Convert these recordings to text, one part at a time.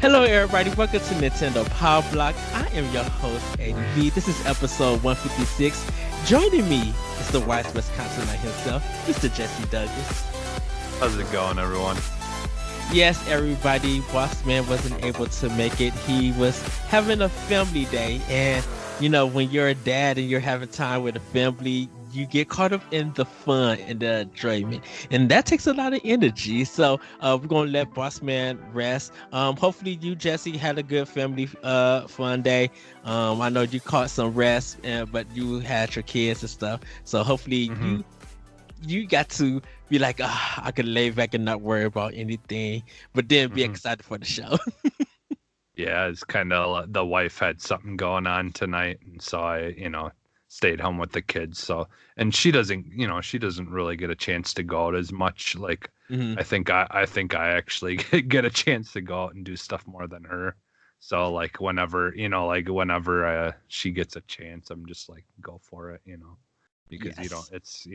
Hello, everybody. Welcome to Nintendo Pow Block. I am your host, ADV. This is episode 156. Joining me is the wise Wisconsin man himself, Mr. Jesse Douglas. How's it going, everyone? Yes, everybody. Boss Man wasn't able to make it. He was having a family day, and you know, when you're a dad and you're having time with a family, you get caught up in the fun and the enjoyment, and that takes a lot of energy. So we're gonna let Boss Man rest. Hopefully you, Jesse, had a good family fun day. I know you caught some rest, but you had your kids and stuff. So hopefully you got to be like, I could lay back and not worry about anything, but then be excited for the show. Yeah, it's kind of the wife had something going on tonight, and so I, stayed home with the kids. So, and she doesn't really get a chance to go out as much. Like, I think I actually get a chance to go out and do stuff more than her. So, like, whenever she gets a chance, I'm just like, go for it, because it's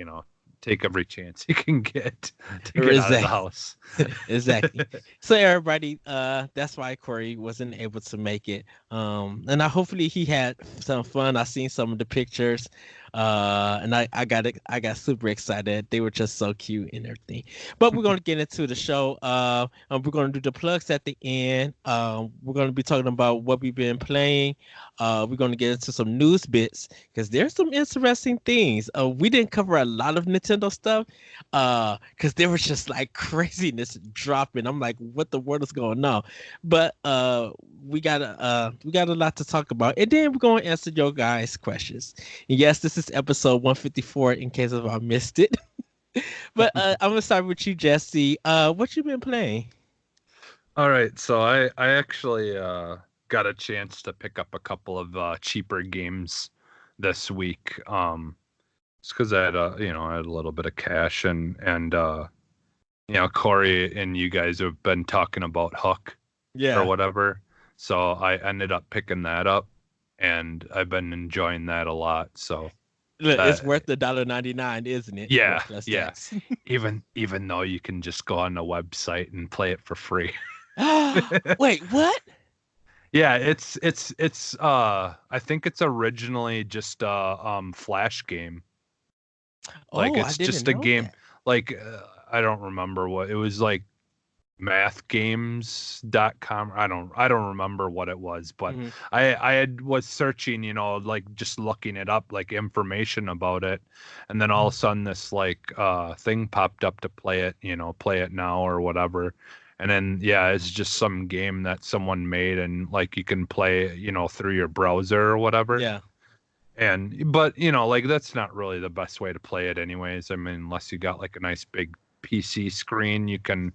take every chance you can get to get out of the house. Exactly. So everybody, that's why Corey wasn't able to make it. And hopefully he had some fun. I seen some of the pictures, and I got super excited. They were just so cute and everything. But we're gonna get into the show. We're gonna do the plugs at the end. We're gonna be talking about what we've been playing. We're gonna get into some news bits because there's some interesting things. We didn't cover a lot of Nintendo stuff, because there was just like craziness dropping. I'm like, what the world is going on? But we got a lot to talk about, and then we're gonna answer your guys' questions. And yes, this is episode 154. In case if I missed it, but I'm gonna start with you, Jesse. What you been playing? All right, so I actually got a chance to pick up a couple of cheaper games this week. It's because I had a little bit of cash, and Corey and you guys have been talking about Hook, or whatever. So I ended up picking that up, and I've been enjoying that a lot. So it's worth the $1.99, isn't it? Yeah, yeah. even though you can just go on the website and play it for free. Wait, what? Yeah, it's I think it's originally just a Flash game. Like, it's just a game that. Like, I don't remember what it was, like mathgames.com. I don't remember what it was, but I was searching, like just looking it up, like information about it, and then all of a sudden this like thing popped up to play it, play it now or whatever. And then it's just some game that someone made, and like you can play, through your browser or whatever. Yeah. But like that's not really the best way to play it anyways. I mean, unless you got like a nice big PC screen, you can,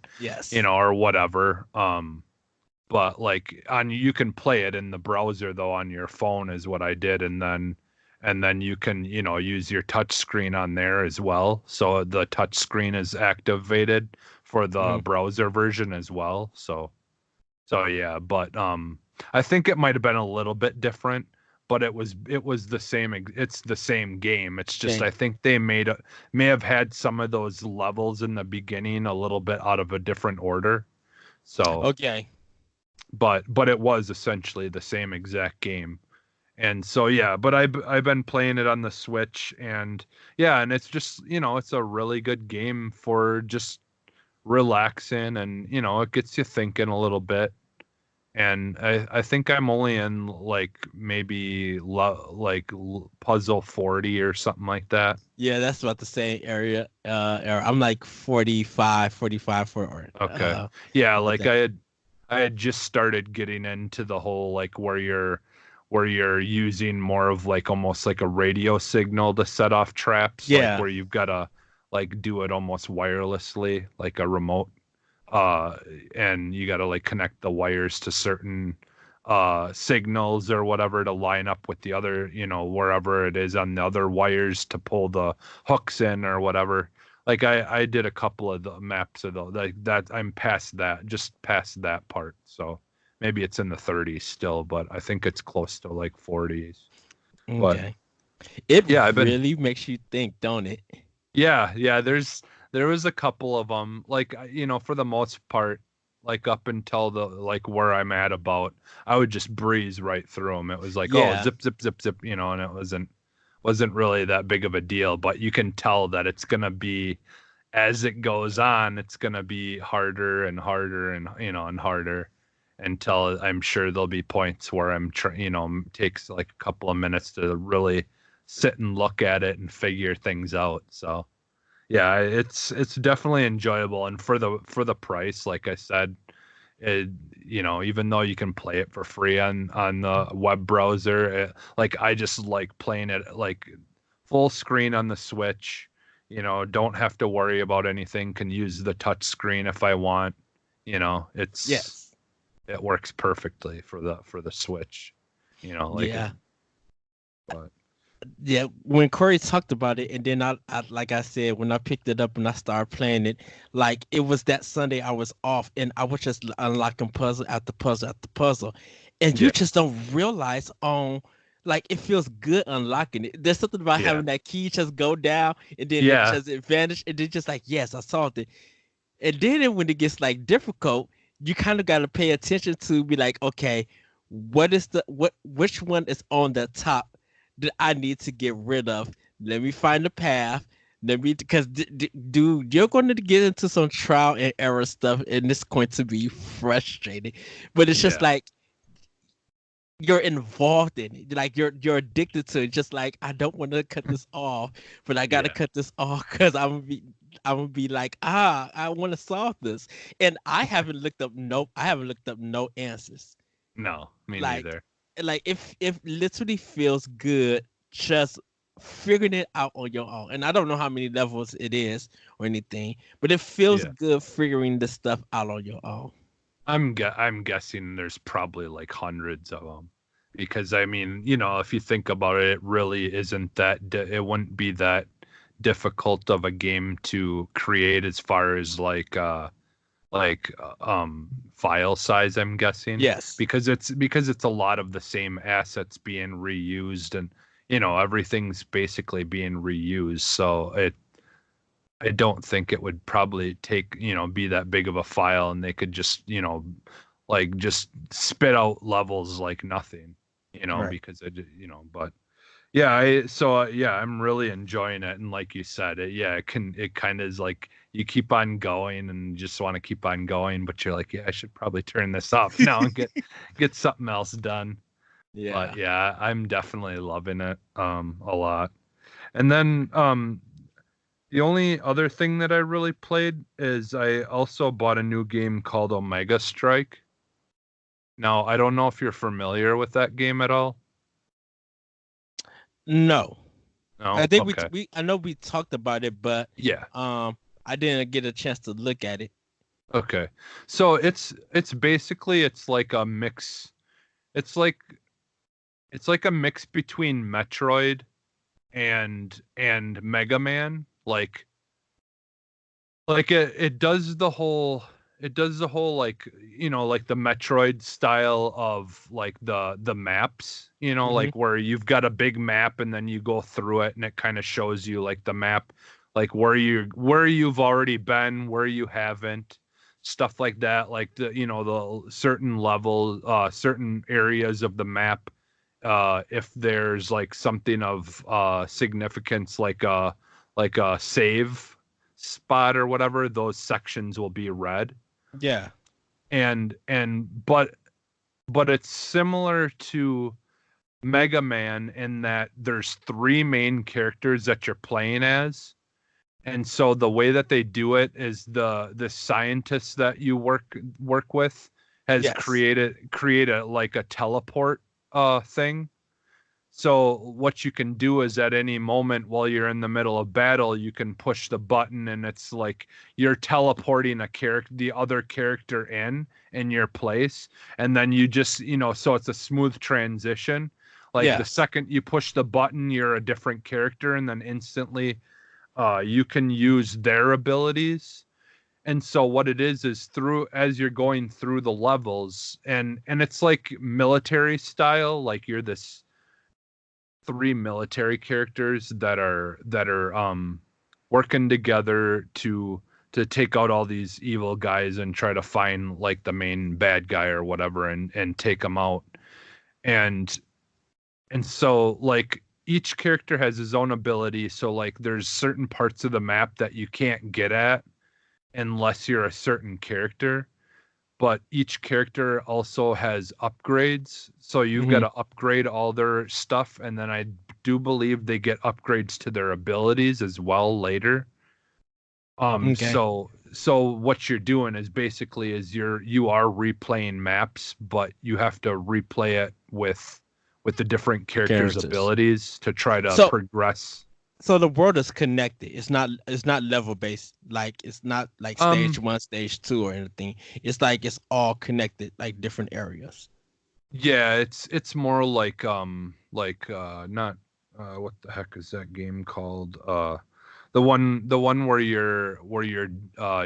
or whatever. But like you can play it in the browser though on your phone is what I did, and then you can, use your touch screen on there as well. So the touch screen is activated for the browser version as well. So yeah, but I think it might have been a little bit different, but it was the same. It's the same game. It's just I think they may have had some of those levels in the beginning a little bit out of a different order. So okay, but it was essentially the same exact game. And so but I've been playing it on the Switch, and and it's just it's a really good game for just relaxing, and it gets you thinking a little bit. And I think I'm only in like maybe puzzle 40 or something like that. Yeah, that's about the same area. I'm like 45 for. Okay. Like I had just started getting into the whole like where you're using more of like almost like a radio signal to set off traps. Yeah. Like where you've got to like do it almost wirelessly, like a remote. And you got to like connect the wires to certain signals or whatever to line up with the other, wherever it is on the other wires to pull the hooks in or whatever. Like I did a couple of the maps of those, like that. I'm past that part. So maybe it's in the 30s still, but I think it's close to like 40s. Okay. But, really makes you think, don't it? Yeah. There was a couple of them, like, for the most part, like up until the like where I'm at about, I would just breeze right through them. It was like, oh, Yeah. zip, zip, zip, zip, and it wasn't really that big of a deal. But you can tell that it's gonna be, as it goes on, it's gonna be harder and harder and and harder until I'm sure there'll be points where takes like a couple of minutes to really sit and look at it and figure things out. So yeah, it's definitely enjoyable, and for the price, like I said, it, even though you can play it for free on the web browser, like I just like playing it like full screen on the Switch. Don't have to worry about anything. Can use the touch screen if I want. Yes. It works perfectly for the Switch. Yeah. But Yeah, when Corey talked about it, and then I like I said, when I picked it up and I started playing it, like it was that Sunday I was off, and I was just unlocking puzzle after puzzle after puzzle, and you just don't realize like it feels good unlocking it. There's something about having that key just go down and then it vanish, and then just like, yes, I solved it. And then when it gets like difficult, you kind of got to pay attention to be like, okay, which one is on the top that I need to get rid of? Let me find the path. Because dude, you're going to get into some trial and error stuff, and it's going to be frustrating. But it's just like you're involved in it, like you're addicted to it. Just like, I don't want to cut this off, but I gotta cut this off because I'm gonna be like, I want to solve this, and I haven't looked up no answers. No, me Like, neither. like if literally feels good just figuring it out on your own. And I don't know how many levels it is or anything, but it feels good figuring this stuff out on your own. I'm guessing there's probably like hundreds of them, because I mean, if you think about it, it really isn't it wouldn't be that difficult of a game to create as far as like file size, I'm guessing. Yes. Because it's a lot of the same assets being reused, and everything's basically being reused. So I don't think it would probably take, be that big of a file, and they could just, like just spit out levels like nothing, Right. because but yeah, I'm really enjoying it. And like you said, it kind of is like you keep on going and just want to keep on going, but you're like, yeah, I should probably turn this off now and get something else done. Yeah. But yeah, I'm definitely loving it a lot. And then the only other thing that I really played is I also bought a new game called Omega Strike. Now, I don't know if you're familiar with that game at all. No. No. I think I know we talked about it, but yeah. I didn't get a chance to look at it. Okay. So it's basically it's like a mix. It's like a mix between Metroid and Mega Man. Like it does the whole like like the Metroid style of like the maps, like where you've got a big map and then you go through it and it kind of shows you like the map, like where you've already been, where you haven't, stuff like that, like the the certain level, certain areas of the map, if there's like something of significance, like a save spot or whatever, those sections will be red. Yeah. And but it's similar to Mega Man in that there's three main characters that you're playing as. And so the way that they do it is the scientist that you work with has created like a teleport thing. So what you can do is at any moment while you're in the middle of battle, you can push the button and it's like you're teleporting the other character in your place. And then you just, so it's a smooth transition. Like the second you push the button, you're a different character, and then instantly you can use their abilities. And so what it is as you're going through the levels, and it's like military style, like you're this three military characters that are working together to take out all these evil guys and try to find like the main bad guy or whatever and take him out. And so like each character has his own ability. So like there's certain parts of the map that you can't get at unless you're a certain character. But each character also has upgrades. So you've got to upgrade all their stuff. And then I do believe they get upgrades to their abilities as well later. So what you're doing is basically you are replaying maps, but you have to replay it with the different characters' abilities to try to progress. So the world is connected. It's not level based. Like it's not like stage 1, stage 2 or anything. It's like it's all connected, like different areas. Yeah, it's more like not what the heck is that game called? The one where you're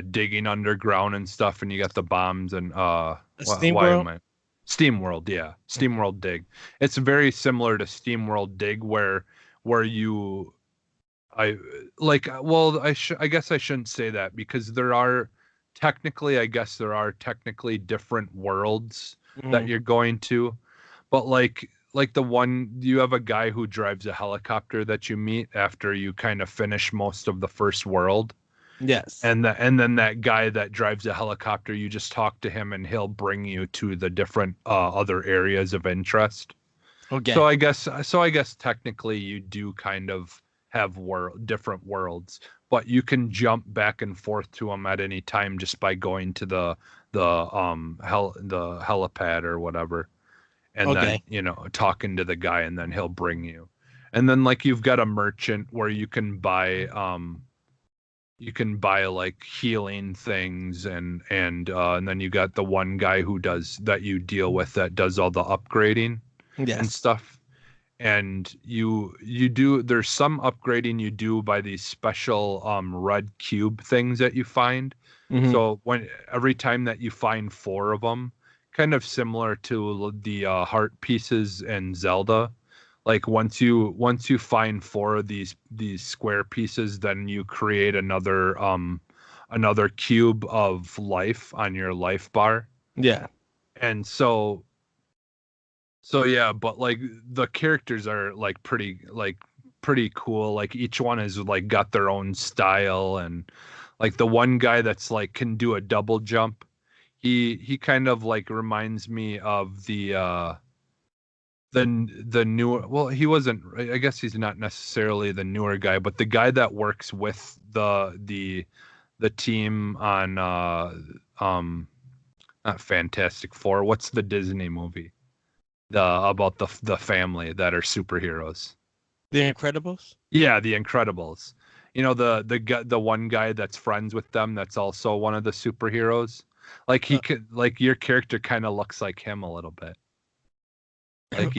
digging underground and stuff, and you got the bombs and SteamWorld, yeah, SteamWorld Dig. It's very similar to SteamWorld Dig, where you I guess I shouldn't say that, because there are technically different worlds that you're going to, but like the one, you have a guy who drives a helicopter that you meet after you kind of finish most of the first world. Yes. And then that guy that drives a helicopter, you just talk to him and he'll bring you to the different other areas of interest. Okay. So I guess technically you do kind of have different worlds, but you can jump back and forth to them at any time just by going to the helipad or whatever, and then talking to the guy, and then he'll bring you. And then like you've got a merchant where you can buy like healing things, and then you got the one guy that you deal with that does all the upgrading and stuff. And there's some upgrading you do by these special red cube things that you find. So every time that you find 4 of them, kind of similar to the heart pieces in Zelda, like once you find 4 of these square pieces, then you create another cube of life on your life bar. Yeah. And so yeah, but like the characters are like pretty cool. Like each one has like got their own style, and like the one guy that's like can do a double jump, he kind of like reminds me of the newer, well, he wasn't, I guess he's not necessarily the newer guy, but the guy that works with the team on not Fantastic Four, what's the Disney movie? About the family that are superheroes. The Incredibles? Yeah, the Incredibles. You know, the one guy that's friends with them that's also one of the superheroes. Like he could, like your character kind of looks like him a little bit. Like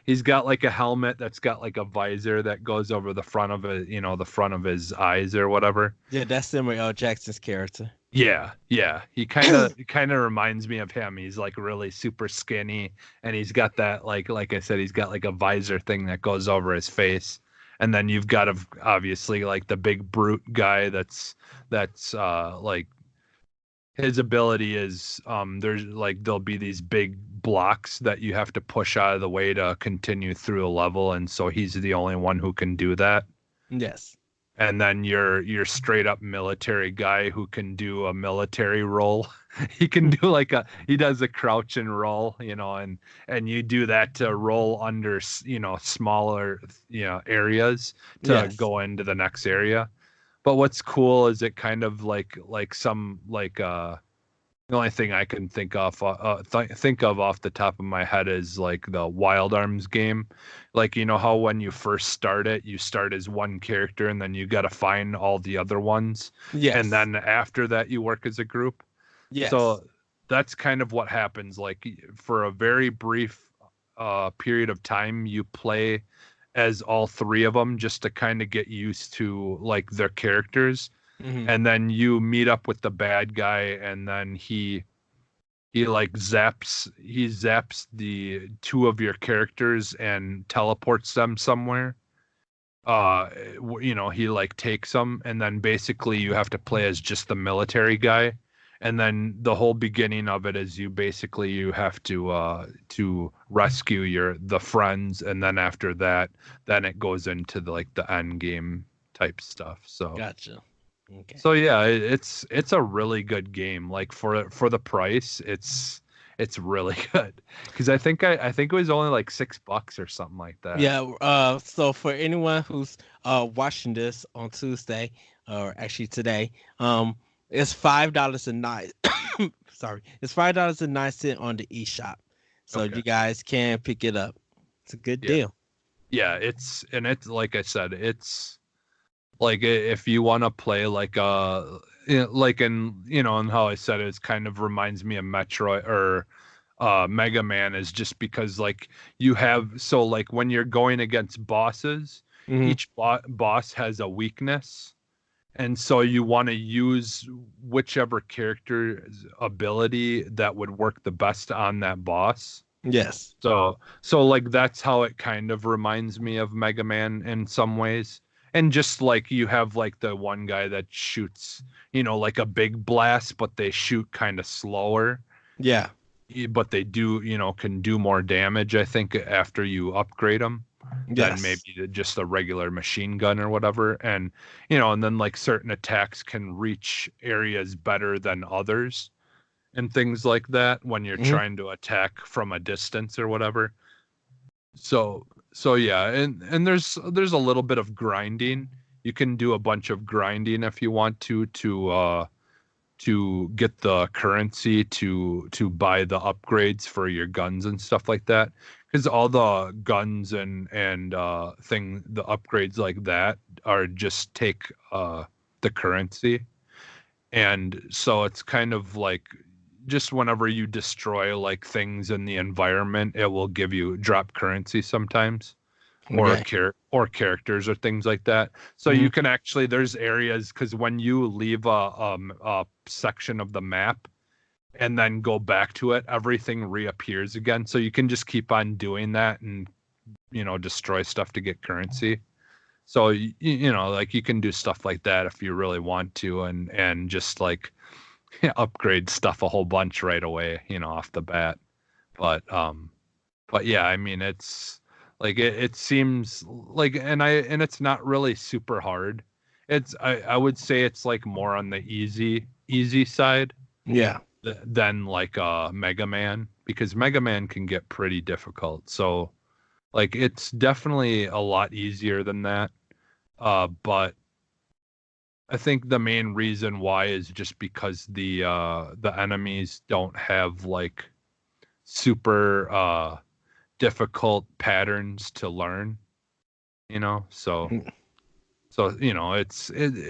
he's got like a helmet that's got like a visor that goes over the front of it, the front of his eyes or whatever. Yeah, that's Samuel L. Jackson's character. Yeah. He kind of reminds me of him. He's like really super skinny, and he's got that like I said, he's got like a visor thing that goes over his face. And then you've got obviously like the big brute guy that's like his ability is there'll be these big blocks that you have to push out of the way to continue through a level, and so he's the only one who can do that. Yes. And then your straight up military guy who can do a military roll. He can do he does a crouch and roll, and you do that to roll under, smaller, areas to go into the next area. But what's cool is it kind of like some the only thing I can think of off the top of my head is like the Wild Arms game. Like, how when you first start it, you start as one character and then you got to find all the other ones. Yes. And then after that, you work as a group. Yes. So that's kind of what happens. Like for a very brief period of time, you play as all 3 of them just to kind of get used to like their characters. Mm-hmm. And then you meet up with the bad guy, and then he zaps the 2 of your characters and teleports them somewhere. he like takes them, and then basically you have to play as just the military guy, and then the whole beginning of it is you have to rescue the friends, and then after that, then it goes into the end game type stuff. So Gotcha. Okay. so yeah, it's a really good game. Like for the price, it's really good, because I think it was only like $6 or something like that. Yeah. So for anyone who's watching this on Tuesday, or actually today, it's $5.09. Sorry, it's $5.09 on the eShop. So Okay. you guys can pick it up. It's a good Yeah. deal. Yeah, it's like I said, it's like if you want to play like like and how I said it's kind of reminds me of Metroid or Mega Man, is just because like you have, so like when you're going against bosses, Hmm. each boss has a weakness, and so you want to use whichever character's ability that would work the best on that boss. Yes. So like that's how it kind of reminds me of Mega Man in some ways. And just like you have like the one guy that shoots, like a big blast, but they shoot kind of slower. Yeah. But they do, can do more damage, I think, after you upgrade them than Yes. maybe just a regular machine gun or whatever. And then like certain attacks can reach areas better than others and things like that when you're Hmm. trying to attack from a distance or whatever. So yeah, and there's a little bit of grinding. You can do a bunch of grinding if you want to get the currency to buy the upgrades for your guns and stuff like that. Because all the guns and the upgrades like that are just take the currency. And so it's kind of like just whenever you destroy like things in the environment, it will give you drop currency sometimes, or Okay. or characters or things like that. So Hmm. you can actually, there's areas, because when you leave a section of the map and then go back to it, everything reappears again. So you can just keep on doing that and destroy stuff to get currency. So like you can do stuff like that if you really want to, and just like upgrade stuff a whole bunch right away, off the bat. But yeah, I mean, it's like it seems like, and it's not really super hard. I would say it's like more on the easy side Yeah. than like Mega Man, because Mega Man can get pretty difficult. So like it's definitely a lot easier than that. But I think the main reason why is just because the enemies don't have like super difficult patterns to learn, so Mhm.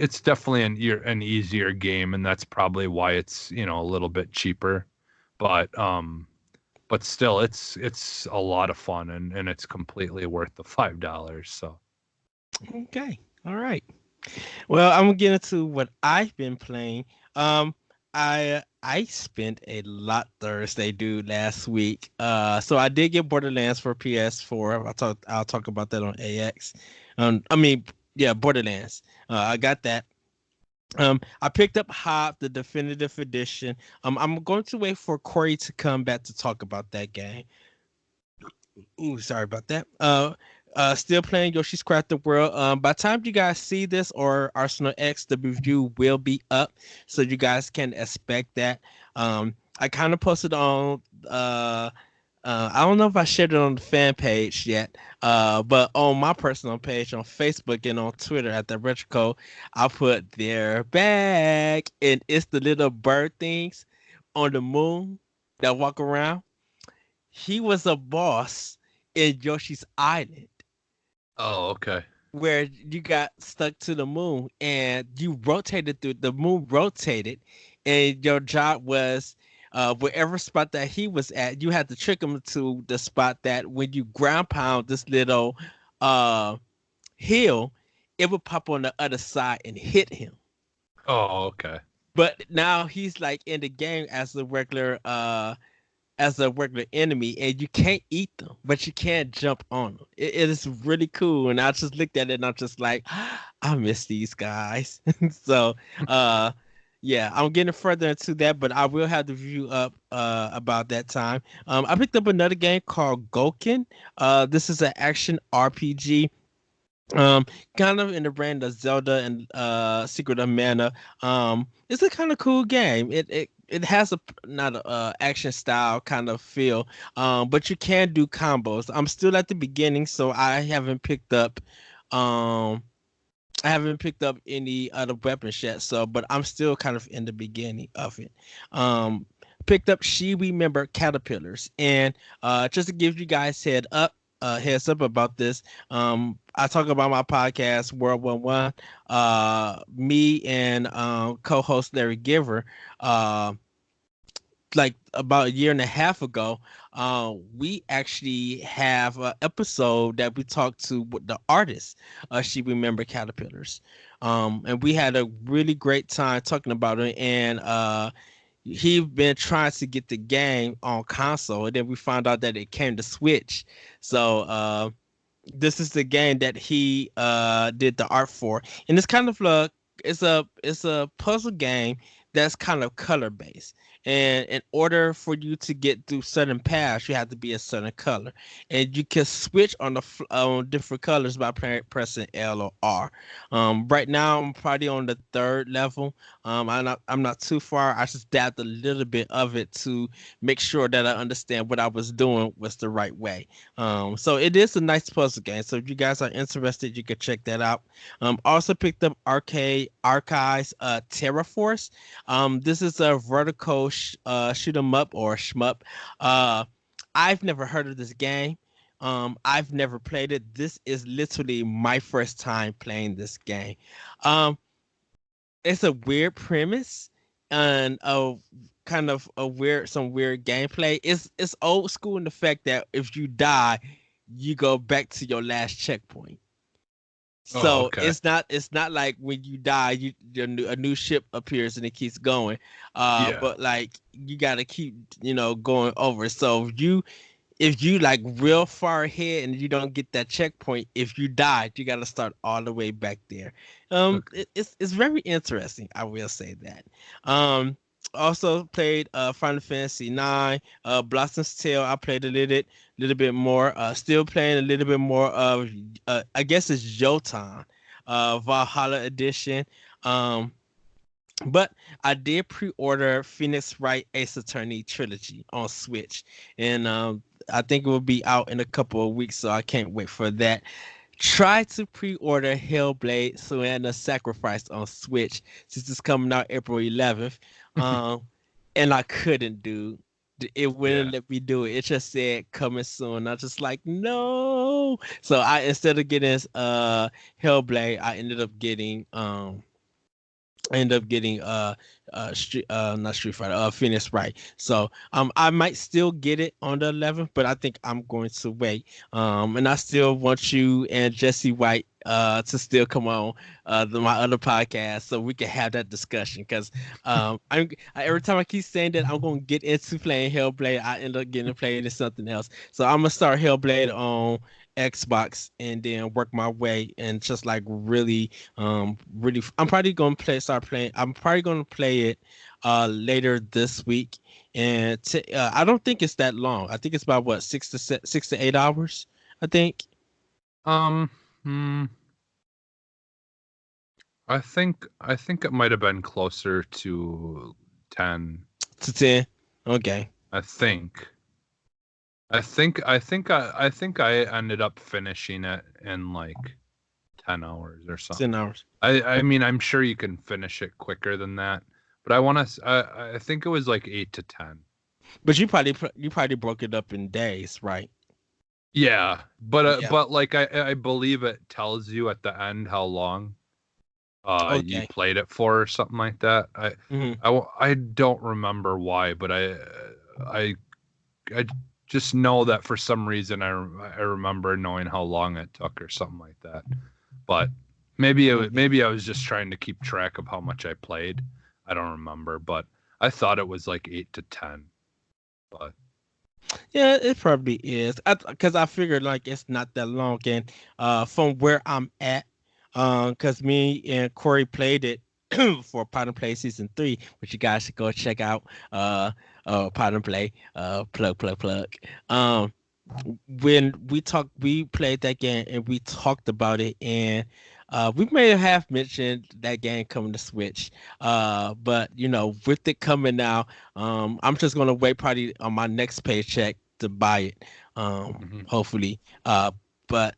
it's definitely an easier game, and that's probably why it's a little bit cheaper, but still it's a lot of fun, and it's completely worth the $5. So Okay. All right. Well, I'm gonna get into what I've been playing. I spent a lot Thursday, dude, last week. So I did get Borderlands for PS4. I'll talk about that on AX. I mean, yeah, Borderlands. I got that. I picked up Hob, the definitive edition. I'm going to wait for Corey to come back to talk about that game. Ooh, sorry about that. Still playing Yoshi's Crafted World. By the time you guys see this or Arsenal X, the review will be up, so you guys can expect that. I kind of posted on. I don't know if I shared it on the fan page yet, but on my personal page on Facebook and on Twitter at the Retro, I put their back, and it's the little bird things on the moon that walk around. He was a boss in Yoshi's Island oh, okay. where you got stuck to the moon and you rotated through the moon rotated, and your job was wherever spot that he was at, you had to trick him to the spot that when you ground pound this little uh hill, it would pop on the other side and hit him. Oh, okay. But now he's like in the game as a regular as a regular enemy, and you can't eat them, but you can't jump on them. It is really cool, and I just looked at it and I'm just like, I miss these guys. So, yeah, I'm getting further into that, but I will have the review up about that time. I picked up another game called Goken. This is an action RPG. Um, Kind of in the brand of Zelda and Secret of Mana. It's a kind of cool game. It has a not a action style kind of feel. But you can do combos. I'm still at the beginning, so um I haven't picked up any other weapons yet. So, but I'm still kind of in the beginning of it. Um, Picked up She Remember Caterpillars, and just to give you guys heads up about this. I talk about my podcast World 1-1. Me and co-host Larry Giver, uh, like about a year and a half ago, we actually have an episode that we talked to with the artist. She Remember Caterpillars, and we had a really great time talking about it. And he been trying to get the game on console, and then we found out that it came to Switch. So this is the game that he did the art for, and it's kind of it's a puzzle game that's kind of color based. And in order for you to get through certain paths, you have to be a certain color, and you can switch on different colors by pressing L or R. Right now, I'm probably on the third level. I'm not too far. I just dabbed a little bit of it to make sure that I understand what I was doing was the right way. So it is a nice puzzle game. So if you guys are interested, you can check that out. Also picked up Arcade Archives Terraforce. This is a vertical shoot 'em up or shmup. Uh, I've never heard of this game. I've never played it. This is literally my first time playing this game. Um, it's a weird premise and a kind of some weird gameplay. It's old school in the fact that if you die, you go back to your last checkpoint. Oh, So okay. it's not like when you die, a new ship appears and it keeps going. Yeah. But like you gotta keep going over. So if you like real far ahead and you don't get that checkpoint, if you died, you got to start all the way back there. Okay. It's very interesting. I will say that. Um, Also played Final Fantasy 9, Blossom's Tale. I played a little bit more. Still playing a little bit more of I guess it's Jotun, Valhalla edition. Um, but I did pre-order Phoenix Wright Ace Attorney trilogy on Switch, and I think it will be out in a couple of weeks, so I can't wait for that. Try to pre-order Hellblade: Senua's Sacrifice on Switch since it's coming out April 11th, um, and I couldn't do. It Yeah. wouldn't let me do it. It just said coming soon. I just like no. So I instead of getting Hellblade, I end up getting not Street Fighter, Phoenix Wright. So I might still get it on the 11th, but I think I'm going to wait. And I still want you and Jesse White to still come on my other podcast so we can have that discussion, because every time I keep saying that I'm going to get into playing Hellblade, I end up getting played into something else. So I'm gonna start Hellblade on Xbox and then work my way and just like really I'm probably gonna play it later this week. And I don't think it's that long. I think it's about what 6 to 8 hours, I think. Um. Hmm, I think it might have been closer to 10. To 10. Okay. I think. I think I ended up finishing it in like 10 hours or 10 something. hours. I mean, I'm sure you can finish it quicker than that, but I think it was like 8 to 10. But you probably broke it up in days, right? Yeah, Yeah. but like I believe it tells you at the end how long you Okay. played it for or something like that. Hmm. I don't remember why, but I I just know that for some reason I remember knowing how long it took or something like that. But Okay. maybe I was just trying to keep track of how much I played. I don't remember, but I thought it was like 8 to 10. But Yeah, it probably is. Because I figured like it's not that long, and from where I'm at, because me and Corey played it for Pot and Play season 3, which you guys should go check out. Pot and Play, plug. Um, when we played that game and we talked about it, and we may have mentioned that game coming to Switch. But with it coming now, I'm just gonna wait probably on my next paycheck to buy it. Hmm. Hopefully. But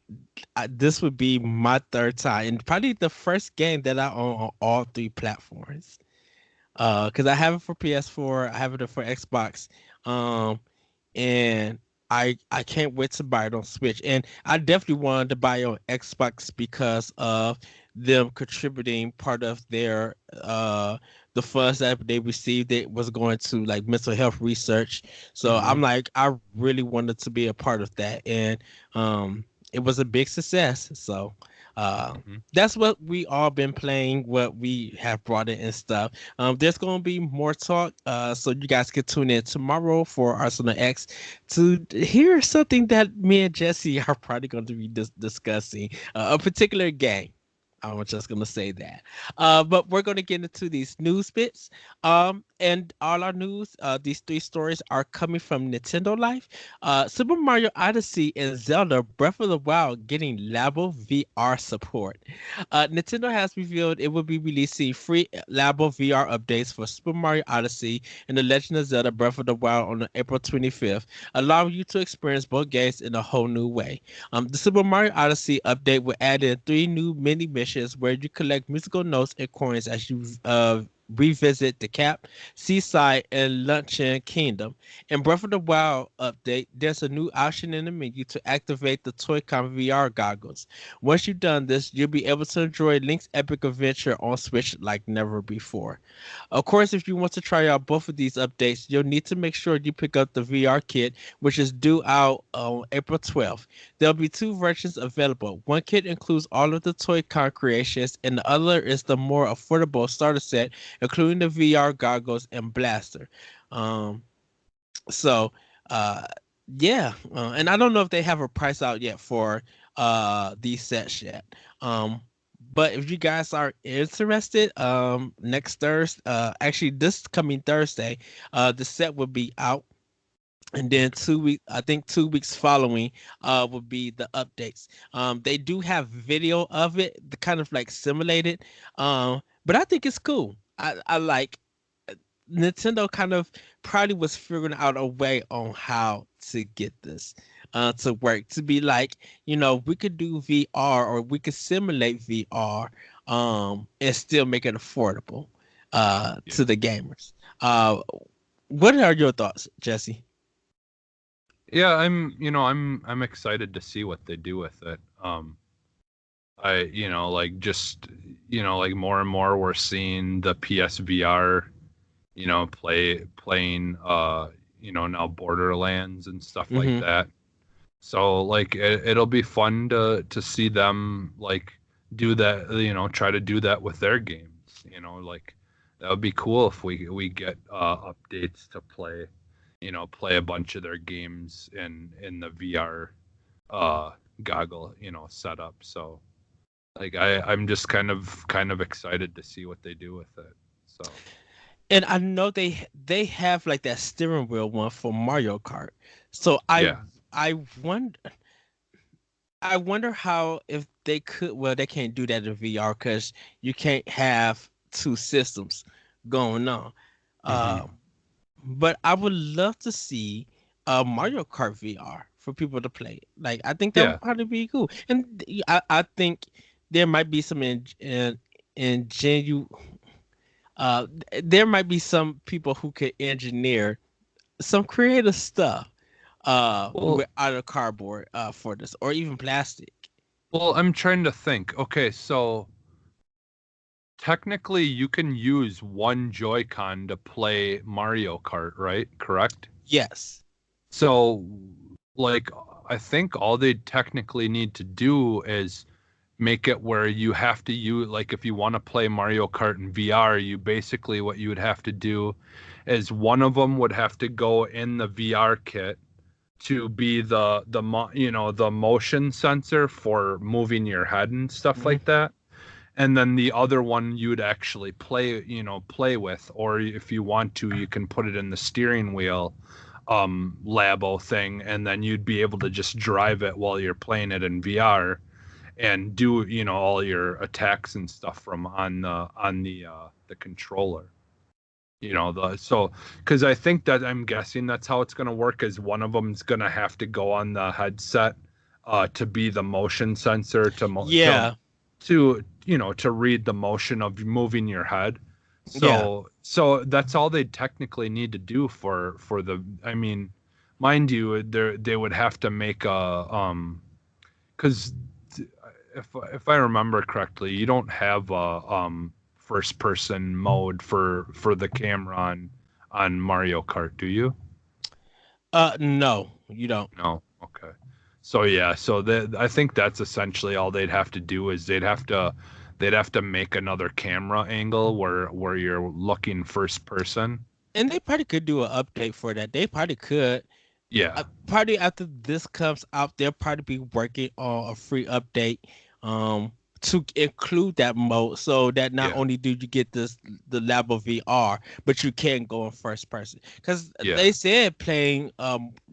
this would be my third time, and probably the first game that I own on all 3 platforms. Because I have it for PS4, I have it for Xbox. And I can't wait to buy it on Switch. And I definitely wanted to buy it on Xbox because of them contributing part of their the funds that they received it was going to like mental health research. So Hmm. I'm like I really wanted to be a part of that, and it was a big success. So uh Hmm. that's what we all been playing, what we have brought in and stuff. There's going to be more talk, so you guys can tune in tomorrow for Arsenal X to hear something that me and Jesse are probably going to be discussing, a particular game. I'm just gonna say that. But we're gonna get into these news bits. And all our news, these 3 stories are coming from Nintendo Life. Super Mario Odyssey and Zelda Breath of the Wild getting Labo VR support. Nintendo has revealed it will be releasing free Labo VR updates for Super Mario Odyssey and The Legend of Zelda Breath of the Wild on April 25th, allowing you to experience both games in a whole new way. The Super Mario Odyssey update will add in 3 new mini missions where you collect musical notes and coins as you revisit the Cap, Seaside, and Luncheon Kingdom. In Breath of the Wild update, there's a new option in the menu to activate the Toy-Con VR goggles. Once you've done this, you'll be able to enjoy Link's epic adventure on Switch like never before. Of course, if you want to try out both of these updates, you'll need to make sure you pick up the VR kit, which is due out on April 12th. There'll be 2 versions available. One kit includes all of the Toy-Con creations, and the other is the more affordable starter set, including the VR goggles and blaster. Um, so, uh, yeah, and I don't know if they have a price out yet for these sets yet. Um, but if you guys are interested, next Thursday, actually this coming Thursday, the set will be out, and then 2 weeks, I think 2 weeks following will be the updates. They do have video of it, the kind of like simulated, but I think it's cool. I like Nintendo kind of probably was figuring out a way on how to get this to work, to be like, we could do VR or we could simulate VR, and still make it affordable Yeah. to the gamers. What are your thoughts, Jesse? Yeah, I'm excited to see what they do with it. Like just, like more and more we're seeing the PSVR, playing, now Borderlands and stuff like Mm-hmm. that. So like it'll be fun to see them like do that, try to do that with their games. Like that would be cool if we get updates to play a bunch of their games in the VR uh goggle, setup. So like I'm just kind of excited to see what they do with it. So And I know they have like that steering wheel one for Mario Kart. So I yeah. I wonder I wonder how, if they could. Well, they can't do that in VR because you can't have 2 systems going on. Hmm. Uh, but I would love to see Mario Kart VR for people to play. Like I think that Yeah. would probably be cool. And I think there might be some ingenu there might be some people who could engineer some creative stuff Well, with out of cardboard for this, or even plastic. I'm trying to think. Okay, so technically you can use one Joy-Con to play Mario Kart, right? Correct? Yes. So like I think all they technically need to do is make it where you have to use, like, if you want to play Mario Kart in VR, you basically, what you would have to do is one of them would have to go in the VR kit, to be the motion sensor for moving your head and stuff Mhm. like that. And then the other one you'd actually play with, or if you want to, you can put it in the steering wheel labo thing, and then you'd be able to just drive it while you're playing it in VR and do all your attacks and stuff from on the controller. Because I think that I'm guessing that's how it's going to work, is one of them's going to have to go on the headset to be the motion sensor Yeah, to read the motion of moving your head. yeah, So that's all they technically need to do for the, I mean, mind you, they would have to make a because if I remember correctly, you don't have a first person mode for the camera on Mario Kart, do you? no, you don't. No. Okay. So yeah, I think that's essentially all they'd have to do, is they'd have to make another camera angle where you're looking first person. And they probably could do an update for that. They probably could. Yeah. Probably after this comes out, they'll probably be working on a free update to include that mode, so that not Yeah. only do you get the level VR, but you can go in first person. Because Yeah. they said playing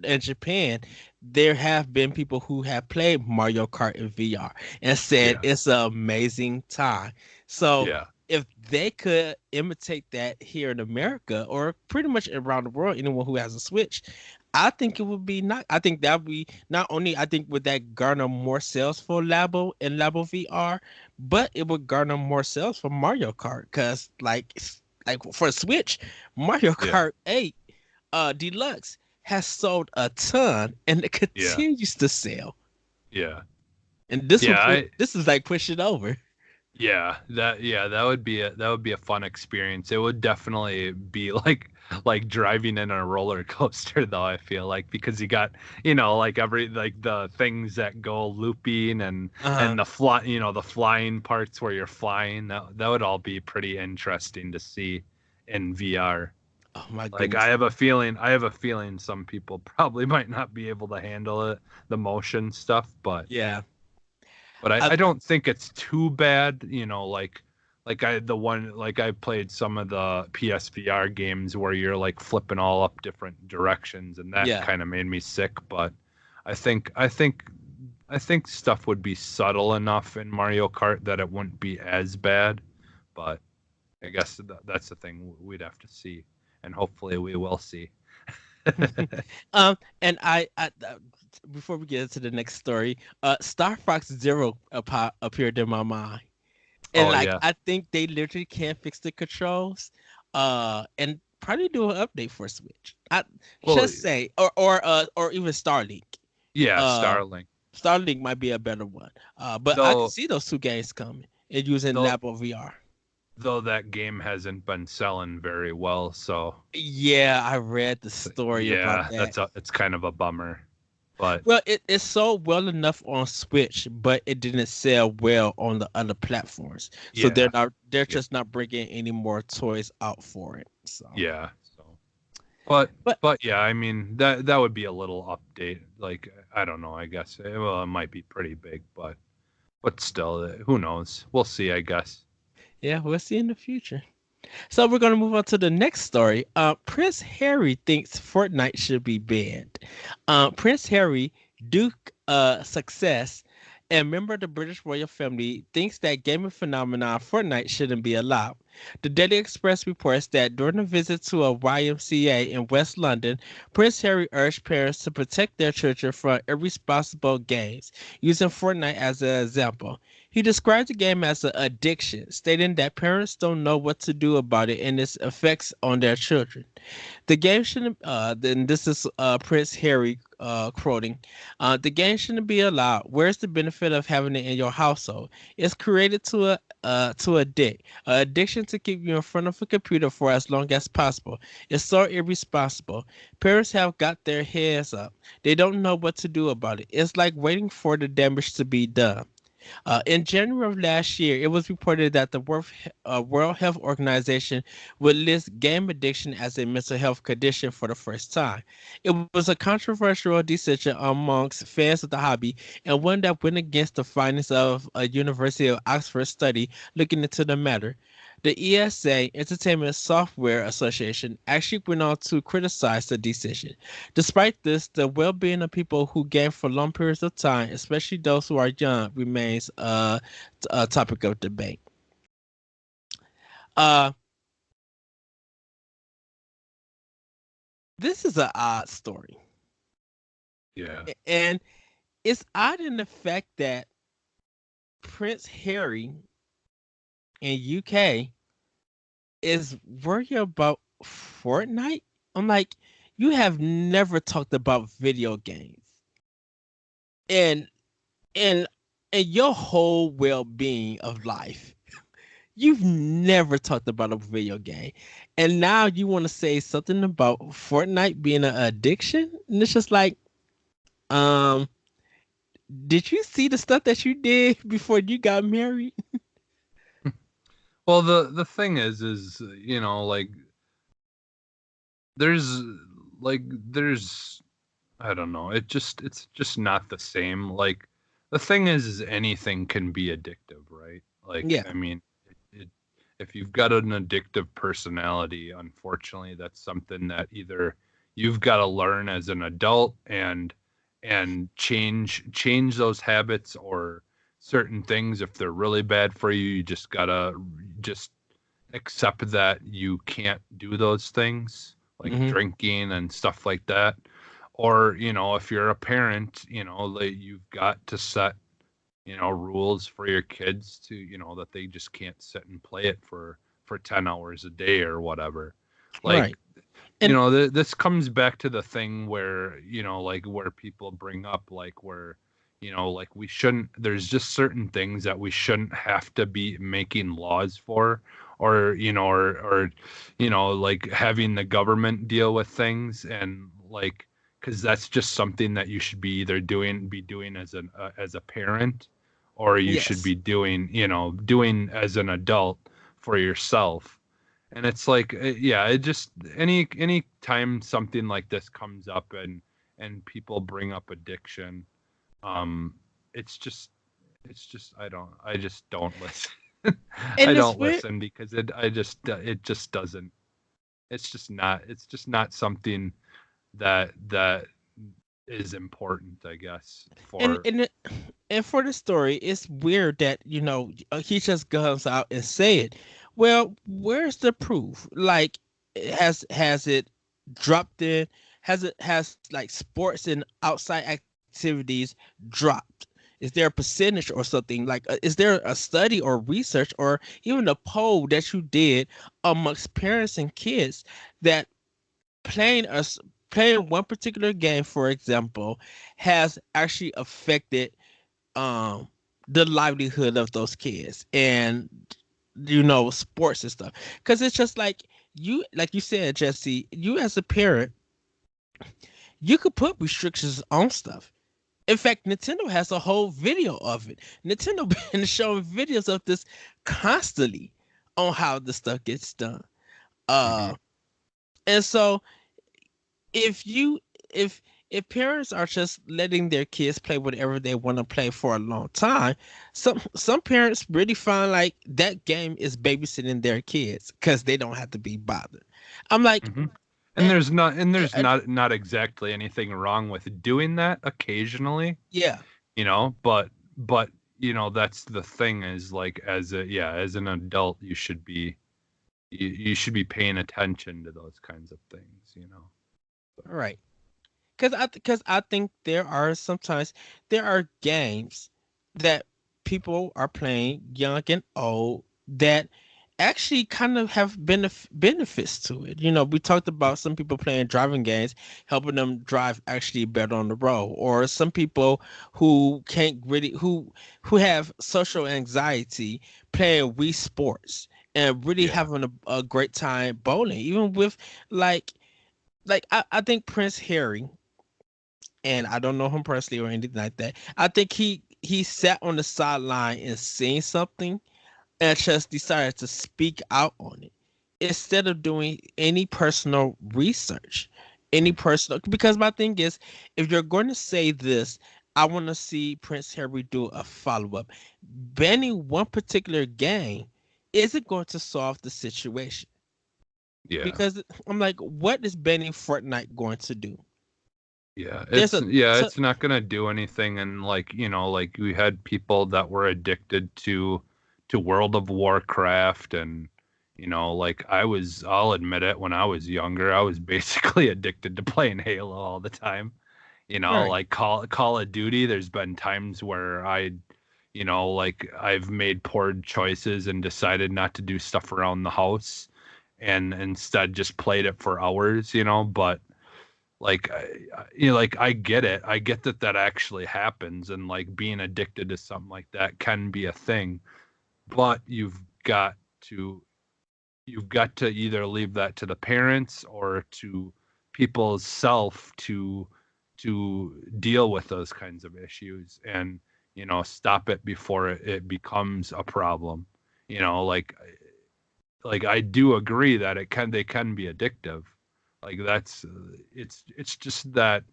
in Japan, there have been people who have played Mario Kart in VR and said Yeah. it's an amazing time. So Yeah. if they could imitate that here in America or pretty much around the world, anyone who has a Switch, I think it would be not. I think that would be not only. I think would that garner more sales for Labo and Labo VR, but it would garner more sales for Mario Kart because, like for Switch, Mario Yeah. Kart 8 Deluxe has sold a ton and it Yeah. continues to sell. Yeah. And this Yeah. this is like push it over. That would be a fun experience. It would definitely be like driving in a roller coaster, though, I feel like, because you got, like the things that go looping, and Uh-huh. the flying parts where you're flying. That would all be pretty interesting to see in VR. Oh my Like goodness. I have a feeling some people probably might not be able to handle it, the motion stuff, but Yeah. I don't think it's too bad, I played some of the PSVR games where you're like flipping all up different directions, and that Yeah. kind of made me sick. But I think stuff would be subtle enough in Mario Kart that it wouldn't be as bad. But I guess that's the thing we'd have to see, and hopefully we will see. And before we get into the next story, Star Fox Zero appeared in my mind, and Oh like yeah. I think they literally can't fix the controls, and probably do an update for Switch. I Well, just say, or even Starlink. yeah, Uh, Starlink. Starlink might be a better one. But I can Though see those two games coming and using though Labo VR. though that game hasn't been selling very well, so Yeah, I read the story about yeah, that. it's kind of a bummer. But Well, it sold well enough on Switch, but it didn't sell well on the other platforms. So yeah, they're yeah, just not bringing any more toys out for it. So, yeah. So, but but but yeah, I mean that would be a little update. Like, I don't know. I guess it might be pretty big, but still, who knows? We'll see. I guess. yeah, we'll see in the future. So we're gonna move on to the next story. Prince Harry thinks Fortnite should be banned. Prince Harry, Duke success, and member of the British royal family, thinks that gaming phenomenon Fortnite shouldn't be allowed. The Daily Express reports that during a visit to a YMCA in West London, Prince Harry urged parents to protect their children from irresponsible games, using Fortnite as an example. He described the game as an addiction, stating that parents don't know what to do about it and its effects on their children. The game shouldn't. Then this is Prince Harry quoting. The game shouldn't be allowed. Where's the benefit of having it in your household? It's created to addict. Addiction to keep you in front of a computer for as long as possible. It's so irresponsible. Parents have got their heads up. They don't know what to do about it. It's like waiting for the damage to be done. In January of last year, it was reported that the World Health Organization would list game addiction as a mental health condition for the first time. It was a controversial decision amongst fans of the hobby and one that went against the findings of a University of Oxford study looking into the matter. The ESA, Entertainment Software Association, actually went on to criticize the decision. Despite this, the well-being of people who game for long periods of time, especially those who are young, remains a topic of debate. Uh, this is an odd story. Yeah. And it's odd in the fact that Prince Harry in UK is worried about Fortnite. I'm like, you have never talked about video games. And and and your whole well-being of life. You've never talked about a video game. And now you want to say something about Fortnite being an addiction? And it's just like, um, did you see the stuff that you did before you got married? Well, the thing is like there's there's I don't know. It's just not the same. Like the thing is anything can be addictive, right? Like Yeah. I mean, it, if you've got an addictive personality, unfortunately, that's something that either you've got to learn as an adult and change those habits, or certain things, if they're really bad for you, you just gotta just accept that you can't do those things, like Mm-hmm. drinking and stuff like that. Or if you're a parent, like you've got to set rules for your kids to that they just can't sit and play it for 10 hours a day or whatever. Like Right. And this comes back to the thing where like where people bring up, like where like we shouldn't, there's just certain things that we shouldn't have to be making laws for, or like having the government deal with things, and like because that's just something that you should be either doing as a parent, or you should yes. be doing as an adult for yourself. And it's like yeah, it just any time something like this comes up, and people bring up addiction, um it's just I just don't listen. I And it's don't weird. listen because it just doesn't, it's just not something that is important, I guess, And for and it, and for the story, it's weird that he just goes out and say it. Well, where's the proof? Like, has it dropped in? Has like sports and outside activities dropped? Is there a percentage or something? Like, is there a study or research or even a poll that you did amongst parents and kids that playing us playing one particular game, for example, has actually affected um the livelihood of those kids and sports and stuff, because it's just like you said, Jesse, you as a parent, you could put restrictions on stuff. In fact, Nintendo has a whole video of it. Nintendo been showing videos of this constantly on how the stuff gets done. Mhm. uh and so if you if parents are just letting their kids play whatever they want to play for a long time, some parents really find like that game is babysitting their kids because they don't have to be bothered. I'm like, Mhm. And eh, there's eh, not exactly anything wrong with doing that occasionally, yeah, but that's the thing, is like as an adult you should be paying attention to those kinds of things. right. Because I think there are games that people are playing, young and old, that actually kind of have benefits to it. We talked about some people playing driving games, helping them drive actually better on the road, or some people who can't really who have social anxiety playing Wii Sports and really Yeah. having a great time bowling, even with like I think Prince Harry, and I don't know him personally or anything like that. I think he sat on the sideline and seen something and just decided to speak out on it instead of doing any personal research, any personal. Because my thing is, if you're going to say this, I want to see Prince Harry do a follow up. Banning one particular game isn't going to solve the situation. Yeah. Because I'm like, what is banning Fortnite going to do? Yeah, it's not gonna do anything. And like, like we had people that were addicted to World of Warcraft, and like I'll admit it, when I was younger, I was basically addicted to playing Halo all the time. Right. Like Call of Duty, there's been times where like I've made poor choices and decided not to do stuff around the house and instead just played it for hours, but like like I get it. I get that actually happens, and like being addicted to something like that can be a thing, but to you've got to either leave that to the parents or to people's self to deal with those kinds of issues, and stop it before it becomes a problem. Like I do agree that they can be addictive. Like that's it's just that,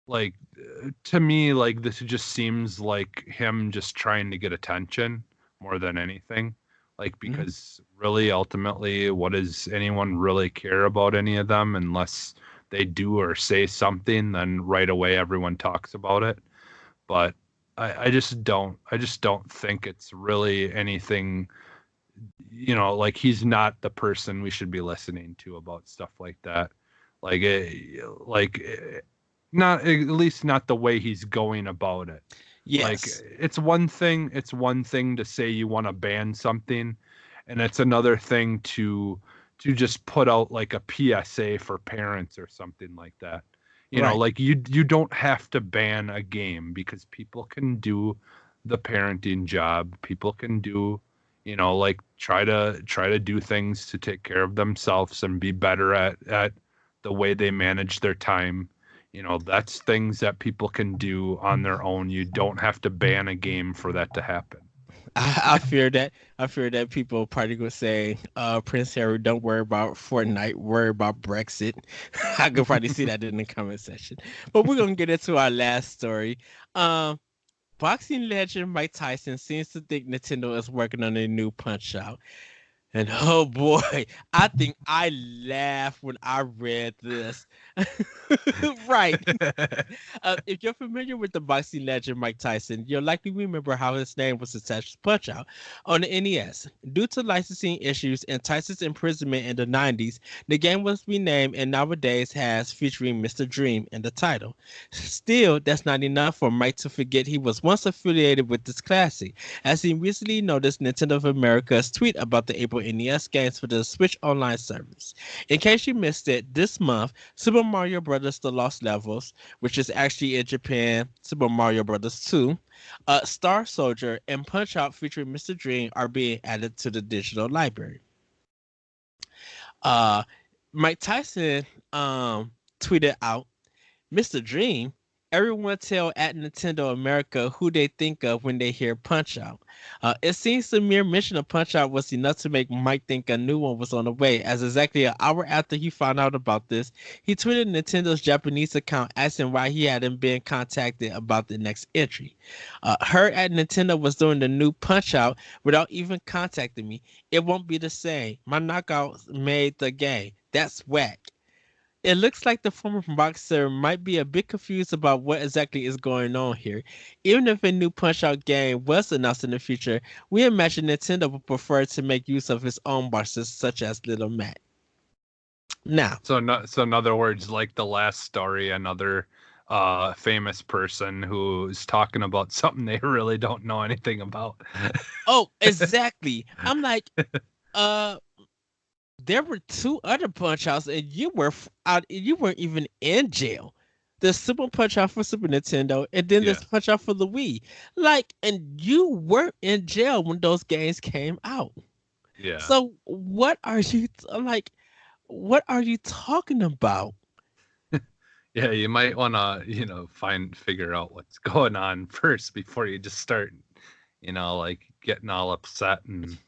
like, to me, like this just seems like him just trying to get attention more than anything. Like, Mm-hmm. because really ultimately, what does anyone really care about any of them unless they do or say something? Then right away everyone talks about it. But I just don't think it's really anything. Like, he's not the person we should be listening to about stuff like that. Like not, at least not the way he's going about it. Like, Yes. it's one thing to say you want to ban something, and it's another thing to just put out like a PSA for parents or something like that. Right. Like, you don't have to ban a game, because people can do the parenting job. People can do, like, try to do things to take care of themselves and be better at the way they manage their time. That's things that people can do on their own. You don't have to ban a game for that to happen. I fear that. I fear that people probably gonna say, Prince Harry, don't worry about Fortnite, worry about Brexit. I could probably see that in the comment section. But we're gonna get into our last story. Um, boxing legend Mike Tyson seems to think Nintendo is working on a new Punch Out. And oh boy, I think I laughed when I read this. Right. If you're familiar with the boxing legend Mike Tyson, you'll likely remember how his name was attached to Punch Out on the NES. Due to licensing issues and Tyson's imprisonment in the 90s, the game was renamed and nowadays has featuring Mr. Dream in the title. Still, that's not enough for Mike to forget he was once affiliated with this classic, as he recently noticed Nintendo of America's tweet about the April NES games for the Switch Online service. In case you missed it, this month, Super Mario Bros. The Lost Levels, which is actually in Japan, Super Mario Bros. 2, Star Soldier, and Punch Out featuring Mr. Dream are being added to the digital library. Uh, Mike Tyson tweeted out, Mr. Dream, everyone tell at Nintendo America who they think of when they hear Punch Out. It seems the mere mention of Punch Out was enough to make Mike think a new one was on the way, as exactly an hour after he found out about this, he tweeted Nintendo's Japanese account asking why he hadn't been contacted about the next entry. Her at Nintendo was doing the new Punch Out without even contacting me. It won't be the same. My knockout made the game. That's whack. It looks like the former boxer might be a bit confused about what exactly is going on here. Even if a new Punch-Out game was announced in the future, we imagine Nintendo would prefer to make use of its own boxers, such as Little Mac. Now, So in other words, like the last story, another famous person who's talking about something they really don't know anything about. oh, exactly. I'm like, uh, there were two other Punch Outs, and you were out. You weren't even in jail. The Super Punch Out for Super Nintendo, and then Yeah. this Punch Out for the Wii. Like, and you weren't in jail when those games came out. Yeah. So what are you like? What are you talking about? Yeah, you might want to, figure out what's going on first before you just start, like getting all upset and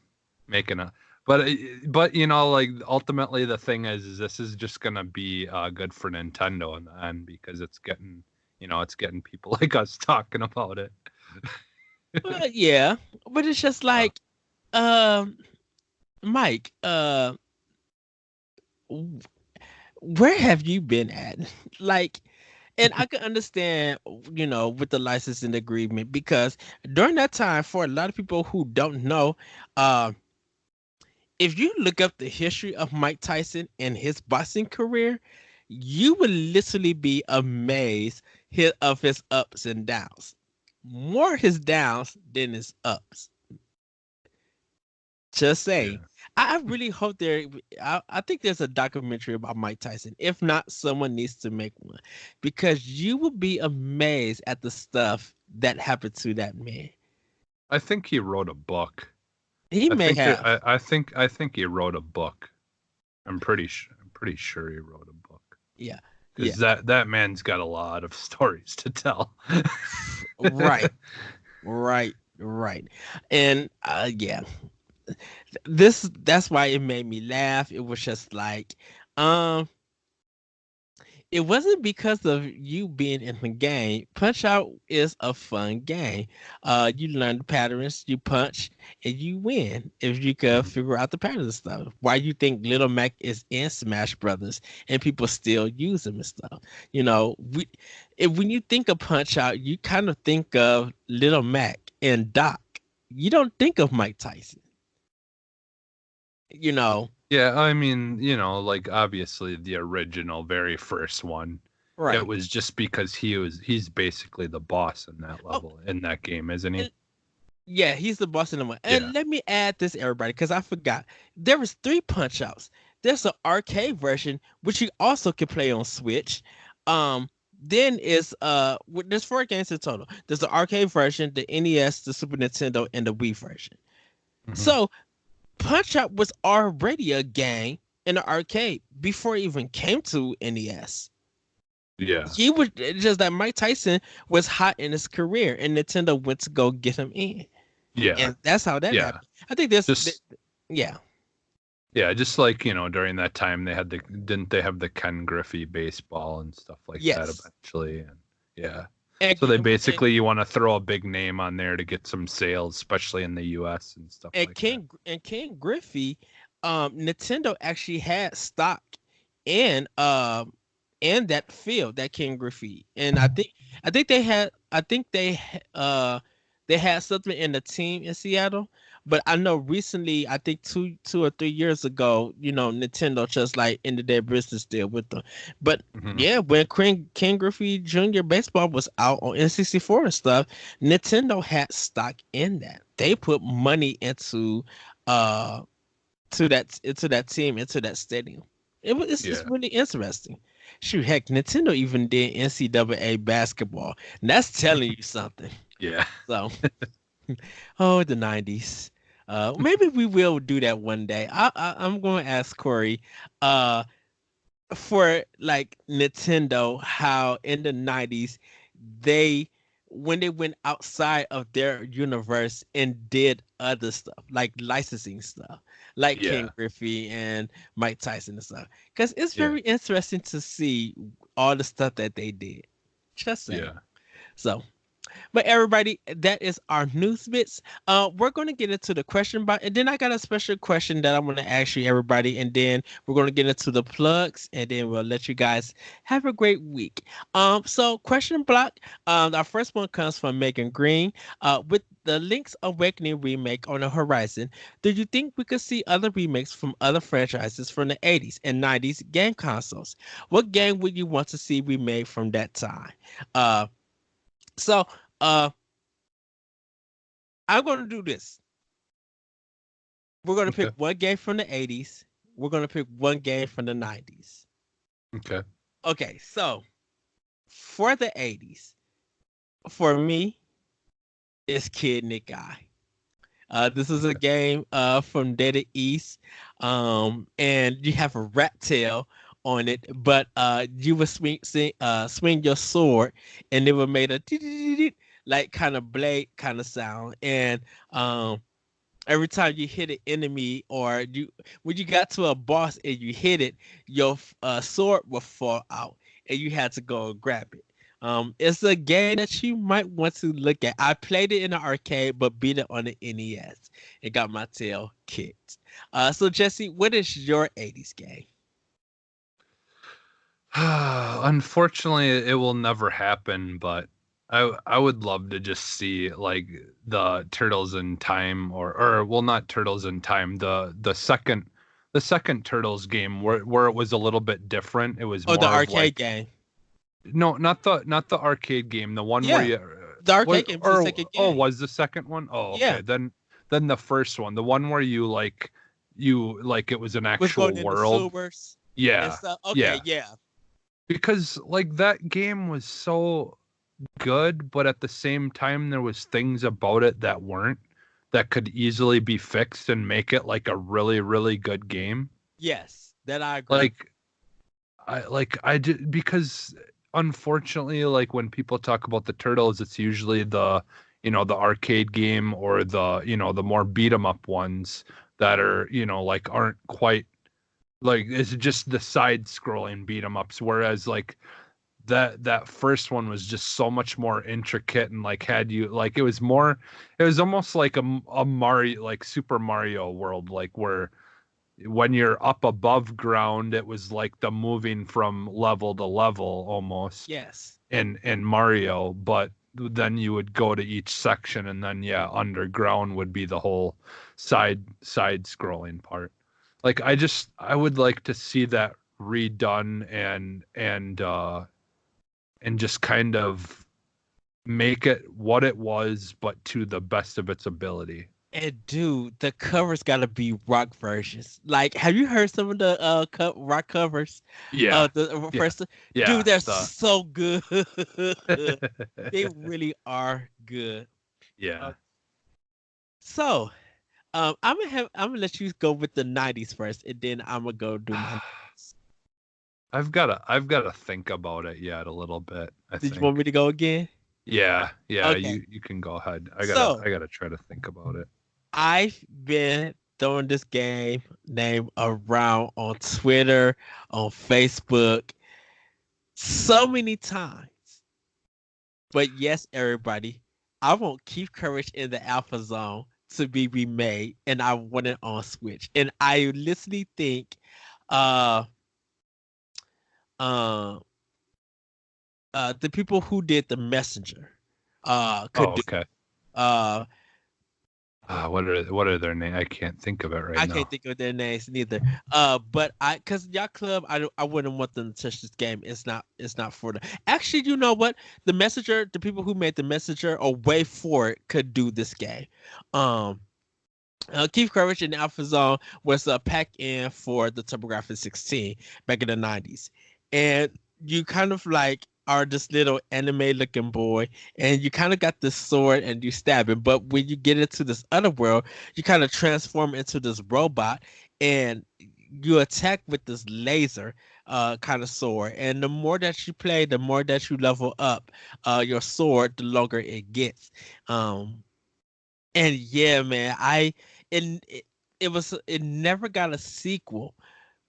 making a. But like ultimately the thing is this is just gonna be good for Nintendo in the end because it's getting people like us talking about it. Well, yeah, but it's just like, um, Mike, w- where have you been at? Like, and I can understand, with the licensing agreement because during that time, for a lot of people who don't know, uh, if you look up the history of Mike Tyson and his boxing career, you would literally be amazed of his ups and downs. More his downs than his ups. Just saying. Yeah. I really hope I think there's a documentary about Mike Tyson. If not, someone needs to make one because you will be amazed at the stuff that happened to that man. I think he wrote a book. He I may think have. I think he wrote a book. I'm pretty sure he wrote a book. Yeah. Yeah. Because that man's got a lot of stories to tell. Right. Right. Right. And yeah. That's why it made me laugh. It was just like, um, it wasn't because of you being in the game. Punch Out is a fun game. You learn the patterns, you punch, and you win if you can Mhm. figure out the patterns and stuff. Why you think Little Mac is in Smash Brothers and people still use him and stuff? When you think of Punch Out, you kind of think of Little Mac and Doc. You don't think of Mike Tyson. You know, Yeah, I mean, like obviously the original very first one. It right? was just because he's basically the boss in that Oh, level in that game, isn't he? yeah, he's the boss in the one. Yeah. And let me add this, everybody, because I forgot. There was three punch outs. There's an arcade version, which you also can play on Switch. Then is there's four games in total. There's the arcade version, the NES, the Super Nintendo, and the Wii version. Hmm. So Punch Out was already a game in the arcade before it even came to NES. Yeah. He was it's just that Mike Tyson was hot in his career, and Nintendo went to go get him in. Yeah. And that's how that Yeah. happened. I think there's, Just yeah, yeah, just like, during that time didn't they have the Ken Griffey baseball and stuff like that yes, eventually and yeah. and So they basically you want to throw a big name on there to get some sales, especially in the US and stuff and like that. King Griffey, Nintendo actually had stock in in that field that King Griffey, and I think they had something in the team in Seattle. But I know recently, I think two or 3 years ago, Nintendo just like ended their business deal with them. But Hmm. yeah, when King Griffey Jr. baseball was out on N64 and stuff, Nintendo had stock in that. They put money uh into that team, into that stadium. It's Yeah. really interesting. Shoot, heck, Nintendo even did NCAA basketball. And that's telling you something. Yeah. So, oh, the '90s. Maybe we will do that one day. I'm going to ask Corey, uh, for like Nintendo, how in the '90s they when they went outside of their universe and did other stuff like licensing stuff, like King Yeah. Griffey and Mike Tyson and stuff. Because it's Yeah. very interesting to see all the stuff that they did. Just saying. Yeah. So but everybody, that is our news bits. We're going to get into the question box, and then I got a special question that I'm going to ask you, everybody, and then we're going to get into the plugs, and then we'll let you guys have a great week. So question block. Our first one comes from Megan Green. With the Link's Awakening remake on the horizon, do you think we could see other remakes from other franchises from the 80s and 90s game consoles? What game would you want to see remade from that time? Uh, so uh I'm gonna do this. We're gonna pick Okay. one game from the 80s. We're gonna pick one game from the 90s. Okay. Okay, so for the 80s, for me, it's Kid Nick Eye. This is a Okay. game from Data East. And you have a rat tail on it, but you would swing your sword, and it would make a like kind of blade kind of sound, and every time you hit an enemy or you when you got to a boss and you hit it, your sword will fall out and you had to go and grab it. It's a game that you might want to look at. I played it in the arcade, but beat it on the NES. It got my tail kicked. So Jesse, what is your 80s game? Unfortunately, it will never happen, but I would love to just see like the Turtles in Time or well, not Turtles in Time, the second Turtles game where it was a little bit different. It was Oh, the more of arcade like game. no, not the arcade game, the one where Yeah, you the was arcade game was the second game. was the second one? Oh, Yeah, okay. Then the first one, the one where you like it was an was going actual into world. sewers and Yeah. stuff. Okay, Yeah. yeah. Because like that game was so good, but at the same time there was things about it that weren't that could easily be fixed and make it like a really really good game. Yes, that I agree. Like I did because unfortunately like when people talk about the Turtles it's usually the arcade game or the more beat 'em up ones that are like aren't quite like it's just the side scrolling beat 'em ups, whereas like that first one was just so much more intricate and like had you like it was almost like a Mario, like Super Mario World, like where when you're up above ground it was like the moving from level to level almost Yes. in Mario, but then you would go to each section and then yeah, underground would be the whole side scrolling part. Like I would like to see that redone and just kind of make it what it was, but to the best of its ability. And dude, the covers gotta be rock versions. Like, have you heard some of the rock covers? Yeah, The yeah, first, dude, yeah. they're The so good. They really are good. Uh, yeah. so, I'm gonna let you go with the '90s first, and then I'm gonna go do my. I've gotta think about it yet a little bit, I Did you want me think. to go again? Yeah, yeah, Okay. you can go ahead. I gotta So I gotta try to think about it. I've been throwing this game name around on Twitter, on Facebook, so many times. But yes, everybody, I want Keith Courage in the Alpha Zone to be remade, and I want it on Switch. And I literally think, uh, uh, the people who did the Messenger, could Oh, do. okay. Uh, What are their name? I can't think of it right I can't now. think of their names neither. But cause Yacht Club, I wouldn't want them to touch this game. It's not for them. Actually, you know what? The Messenger, the people who made the Messenger or Way For It could do this game. Um, Keith Courage and Alpha Zone was a pack in for the TurboGrafx 16 back in the 90s. And you kind of like are this little anime looking boy, and you kind of got this sword and you stab him. But when you get into this other world, you kind of transform into this robot and you attack with this laser kind of sword. And the more that you play, the more that you level up your sword, the longer it gets. Um, and yeah, man, it never got a sequel,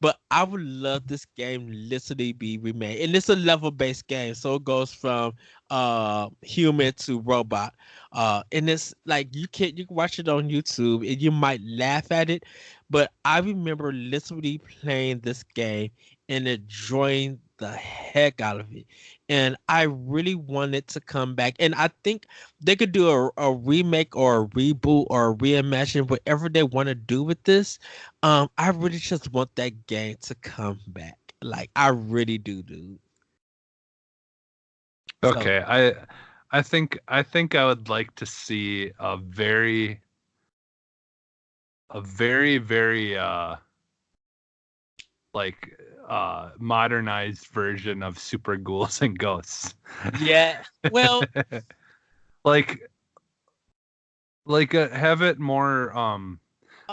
but I would love this game literally be remade. And it's a level based game, so it goes from human to robot. And it's like you can watch it on YouTube and you might laugh at it, but I remember literally playing this game and enjoying the heck out of it. And I really wanted to come back. And I think they could do a remake or a reboot or a reimagine, whatever they want to do with this. I really just want that game to come back. Like I really do, dude. So Okay, I think I would like to see a very like modernized version of Super Ghouls and Ghosts. yeah, well, like have it more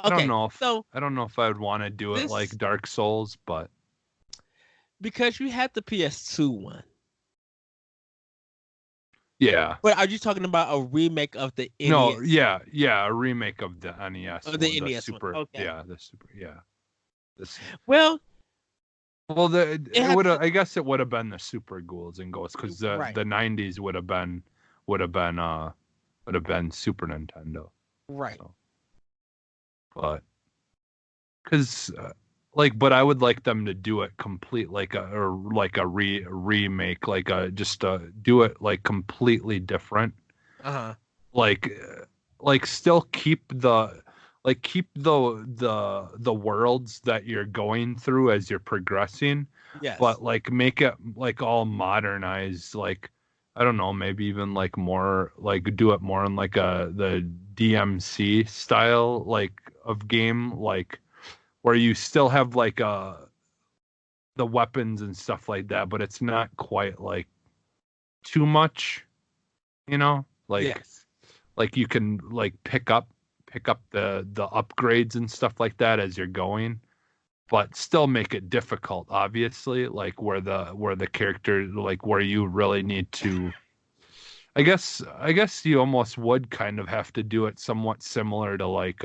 I don't okay. know if So I don't know if I would want to do it like this Dark Souls, but because you had the PS2 one. Yeah. But are you talking about a remake of the NES? No, yeah, a remake of the NES Of the one, the NES Super, one. Okay. yeah, the Super, yeah. This, well, it would have. I guess it would have been the Super Ghouls and Ghosts because the right. the '90s would have been Super Nintendo. Right. So, but because but I would like them to do it complete like a remake just do it like completely different. Uh-huh. Like still keep the the worlds that you're going through as you're progressing. Yes. But like make it like all modernized, like I don't know, maybe even like more like do it more in like the DMC style like of game, like where you still have like the weapons and stuff like that, but it's not quite like too much, you know? Yes. Like you can like pick up the upgrades and stuff like that as you're going, but still make it difficult, obviously, like where the character like where you really need to I guess you almost would kind of have to do it somewhat similar to like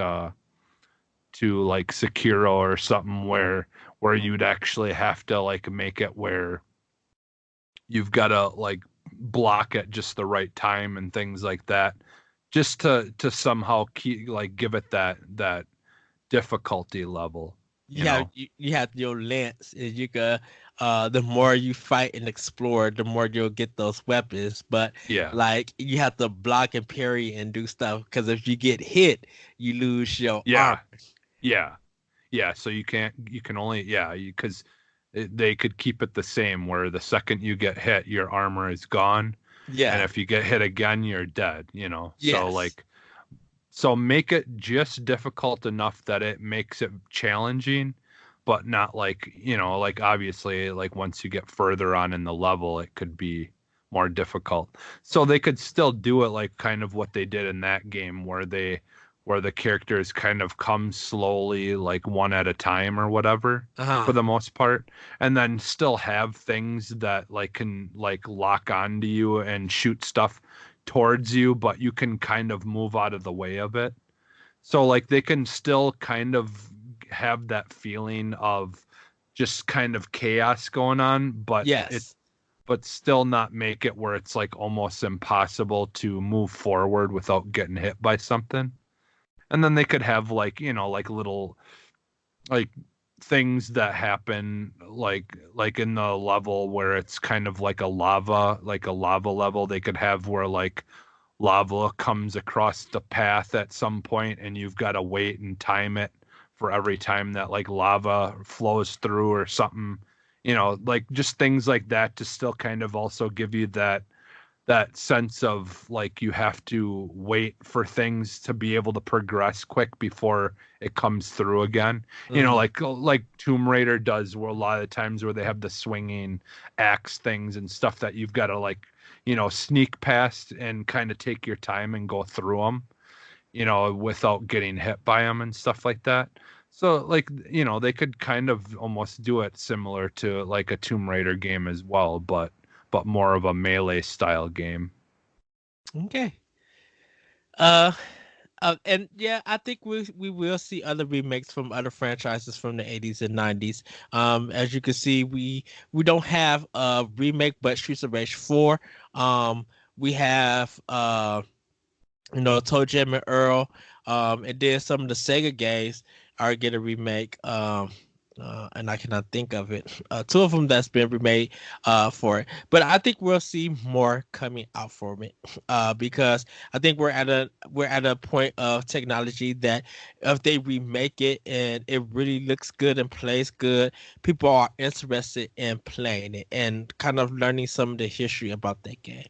Sekiro or something where you'd actually have to like make it where you've got to like block at just the right time and things like that, just to somehow keep like give it that difficulty level, you know. You have your lance, and you can the more you fight and explore, the more you'll get those weapons. But Yeah, like you have to block and parry and do stuff because if you get hit, you lose your arm. yeah, yeah. So you can only because they could keep it the same where the second you get hit your armor is gone, and Yeah. if you get hit again you're dead, you know. So Yes. like so make it just difficult enough that it makes it challenging, but not like, you know, like obviously like once you get further on in the level, it could be more difficult. So they could still do it like kind of what they did in that game where the characters kind of come slowly like one at a time or whatever for Uh-huh. the most part, and then still have things that like can like lock onto you and shoot stuff towards you, but you can kind of move out of the way of it. So like they can still kind of have that feeling of just kind of chaos going on, Yes. but still not make it where it's like almost impossible to move forward without getting hit by something. And then they could have like, you know, like little like things that happen like in the level where it's kind of like a lava level. They could have where like lava comes across the path at some point and you've got to wait and time it for every time that like lava flows through or something, you know, like just things like that to still kind of also give you that sense of like you have to wait for things to be able to progress quick before it comes through again. You know, like Tomb Raider does, where a lot of the times where they have the swinging axe things and stuff that you've got to like, you know, sneak past and kind of take your time and go through them, you know, without getting hit by them and stuff like that. So like, you know, they could kind of almost do it similar to like a Tomb Raider game as well, but more of a melee style game. Okay. And yeah, I think we will see other remakes from other franchises from the 80s and 90s. As you can see, we don't have a remake, but Streets of Rage 4. We have Toe Jam and Earl. And then some of the Sega games are getting a remake. And I cannot think of it. Two of them that's been remade for it, but I think we'll see more coming out from it because I think we're at a point of technology that if they remake it and it really looks good and plays good, people are interested in playing it and kind of learning some of the history about that game.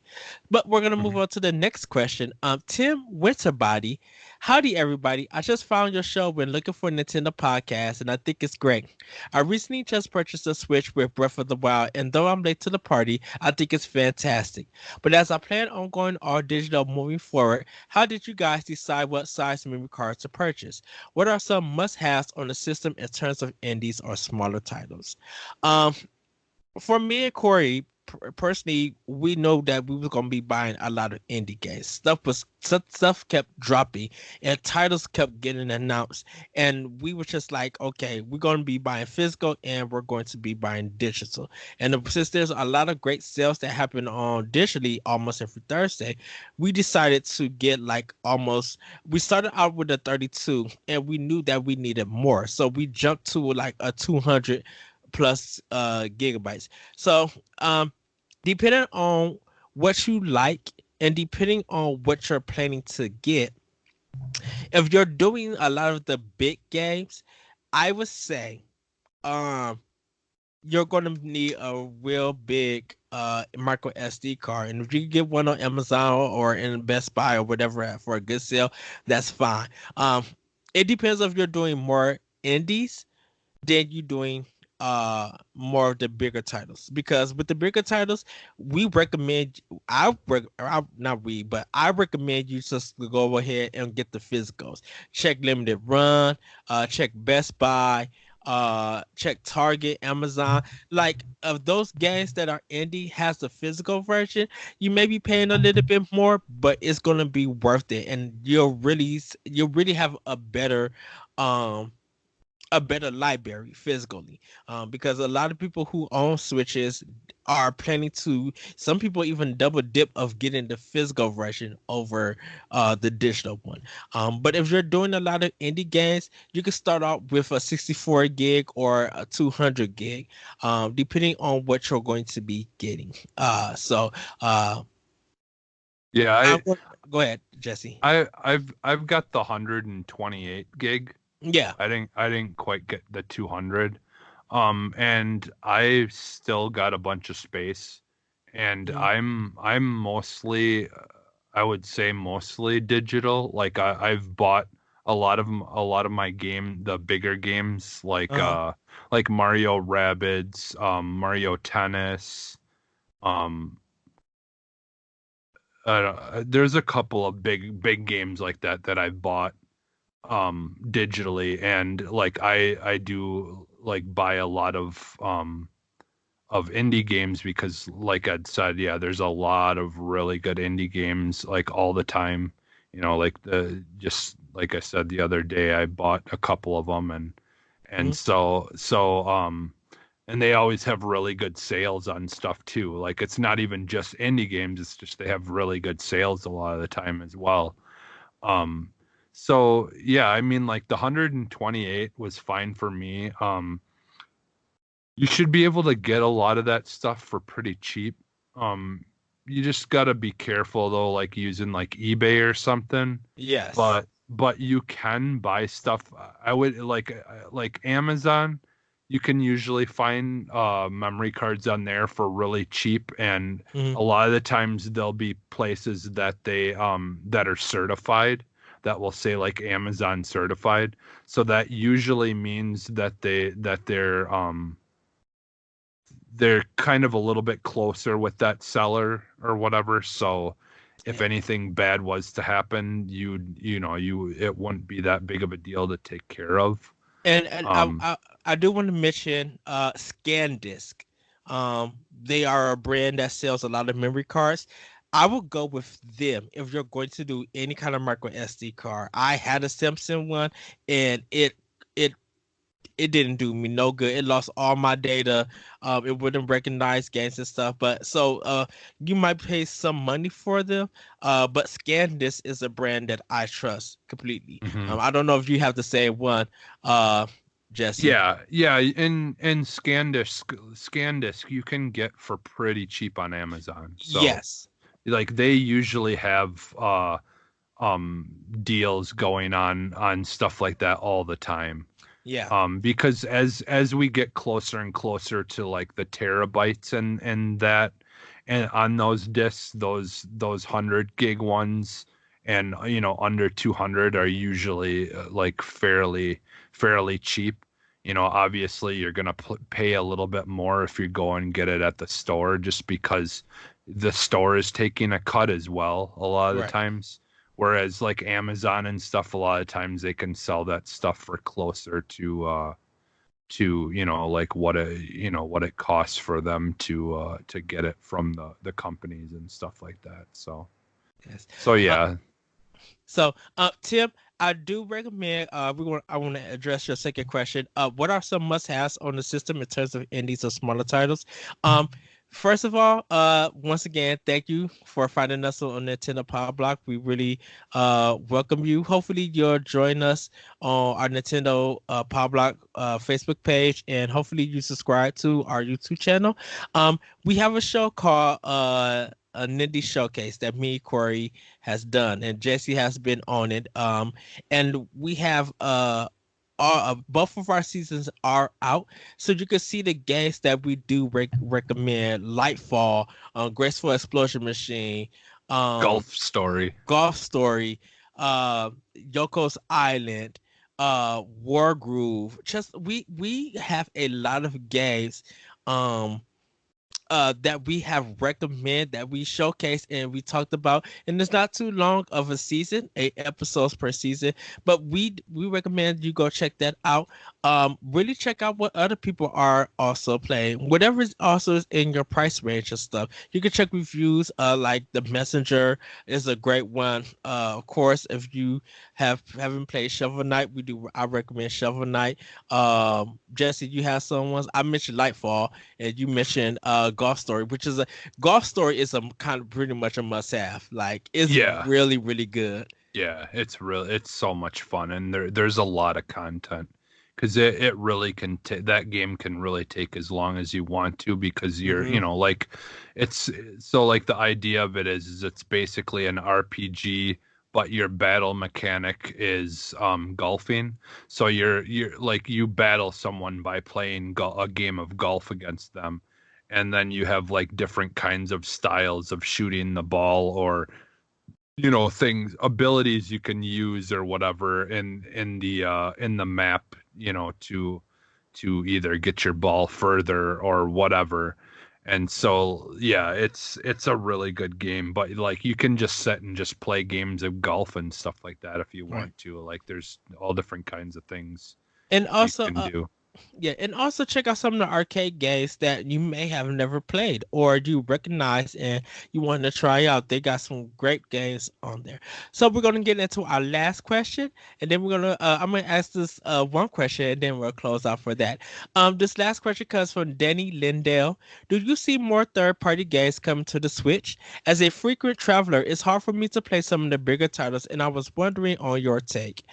But we're gonna move Mhm. on to the next question. Tim Winterbody, howdy everybody. I just found your show when looking for Nintendo podcast, and I think it's great. I recently just purchased a Switch with Breath of the Wild, and though I'm late to the party, I think it's fantastic. But as I plan on going all digital moving forward, how did you guys decide what size memory card to purchase? What are some must-haves on the system in terms of indies or smaller titles? Um, For me and Corey, personally, we know that we were gonna be buying a lot of indie games. Stuff kept dropping, and titles kept getting announced, and we were just like, okay, we're gonna be buying physical, and we're going to be buying digital. And since there's a lot of great sales that happen on digitally almost every Thursday, we decided to get like almost. We started out with a 32, and we knew that we needed more, so we jumped to like a 200 plus gigabytes. So depending on what you like and depending on what you're planning to get, if you're doing a lot of the big games, I would say um you're gonna need a real big micro SD card. And if you get one on Amazon or in Best Buy or whatever for a good sale, that's fine. Um it depends if you're doing more indies then you doing more of the bigger titles, because with the bigger titles we recommend not we but I recommend you just to go ahead and get the physicals. Check limited run, check Best Buy, check Target, Amazon. Like of those games that are indie has the physical version, you may be paying a little bit more, but it's gonna be worth it, and you'll really have um a better library physically, because a lot of people who own switches are planning to, some people even double dip of getting the physical version over the digital one. But if you're doing a lot of indie games, you can start out with a 64 gig or a 200 gig, depending on what you're going to be getting. Yeah, Go ahead, Jesse. I've got the 128 gig. Yeah. I didn't quite get the 200. And I still got a bunch of space, and Mhm. I'm mostly, I would say mostly digital. Like I've bought a lot of my the bigger games Uh-huh. like Mario Rabbids, Mario Tennis, um there's a couple of big games like that I've bought digitally, and like I do like buy a lot of indie games because like I'd said, yeah, there's a lot of really good indie games like all the time. Like the just like I said the other day, I bought a couple of them, and Mhm. so and they always have really good sales on stuff too. Like it's not even just indie games, it's just they have really good sales a lot of the time as well. Um, so yeah, I mean, like the 128 was fine for me. You should be able to get a lot of that stuff for pretty cheap. Um, you just gotta be careful though, like using like eBay or something. Yes. But you can buy stuff. I would like Amazon. You can usually find memory cards on there for really cheap, and Mhm. a lot of the times there'll be places that are certified that will say like Amazon certified. So that usually means that they're kind of a little bit closer with that seller or whatever. So if Yeah. anything bad was to happen, it wouldn't be that big of a deal to take care of. And Um, I do want to mention ScanDisk. They are a brand that sells a lot of memory cards. I will go with them if you're going to do any kind of micro SD card. I had a Simpson one, and it it didn't do me no good. It lost all my data. It wouldn't recognize games and stuff. But so you might pay some money for them. But ScanDisk is a brand that I trust completely. mhm. I don't know if you have the same one, uh, Jesse. Yeah, and ScanDisk you can get for pretty cheap on Amazon. So Yes. like they usually have deals going on stuff like that all the time. Yeah. Because as we get closer and closer to like the terabytes and that, and on those discs, those 100 gig ones, and under 200 are usually like fairly cheap. Obviously you're gonna pay a little bit more if you go and get it at the store, just because the store is taking a cut as well a lot of the Right. times. Whereas like Amazon and stuff, a lot of times they can sell that stuff for closer to like what it costs for them to get it from the companies and stuff like that. So Yes. so yeah. Tim, I do recommend. I want to address your second question. What are some must-haves on the system in terms of indies or smaller titles? First of all, once again, thank you for finding us on Nintendo Pow Block. We really welcome you. Hopefully, you'll join us on our Nintendo Pow Block Facebook page, and hopefully, you subscribe to our YouTube channel. We have a show called a Nindy Showcase that me, Corey, has done, and Jesse has been on it. And we have both of our seasons are out, so you can see the games that we do recommend: Lightfall, Graceful Explosion Machine, Golf Story, Yoko's Island, War Groove. Just we have a lot of games. That we have recommended, that we showcased and we talked about, and it's not too long of a season, 8 episodes per season, but we recommend you go check that out. Really check out what other people are also playing, whatever is also in your price range and stuff. You can check reviews, like The Messenger is a great one. Of course, if you haven't played Shovel Knight, I recommend Shovel Knight. Jesse, you have some ones. I mentioned Lightfall, and you mentioned Golf Story, which is a kind of pretty much a must-have. Like, it's really, really good. Yeah, it's so much fun, and there's a lot of content, because it really can that game can really take as long as you want to, because you're like, it's so like the idea of it is it's basically an RPG, but your battle mechanic is golfing. So you're like, you battle someone by playing a game of golf against them, and then you have like different kinds of styles of shooting the ball, or abilities you can use or whatever in the map, to either get your ball further or whatever. And so yeah, it's a really good game, but like, you can just sit and just play games of golf and stuff like that if you want to. Like, there's all different kinds of things, and also you can do. Yeah, and also check out some of the arcade games that you may have never played or you recognize and you want to try out. They got some great games on there. So we're gonna get into our last question, and then I'm gonna ask this one question, and then we'll close out for that. This last question comes from Denny Lindell. Do you see more third-party games coming to the Switch? As a frequent traveler, it's hard for me to play some of the bigger titles, and I was wondering on your take.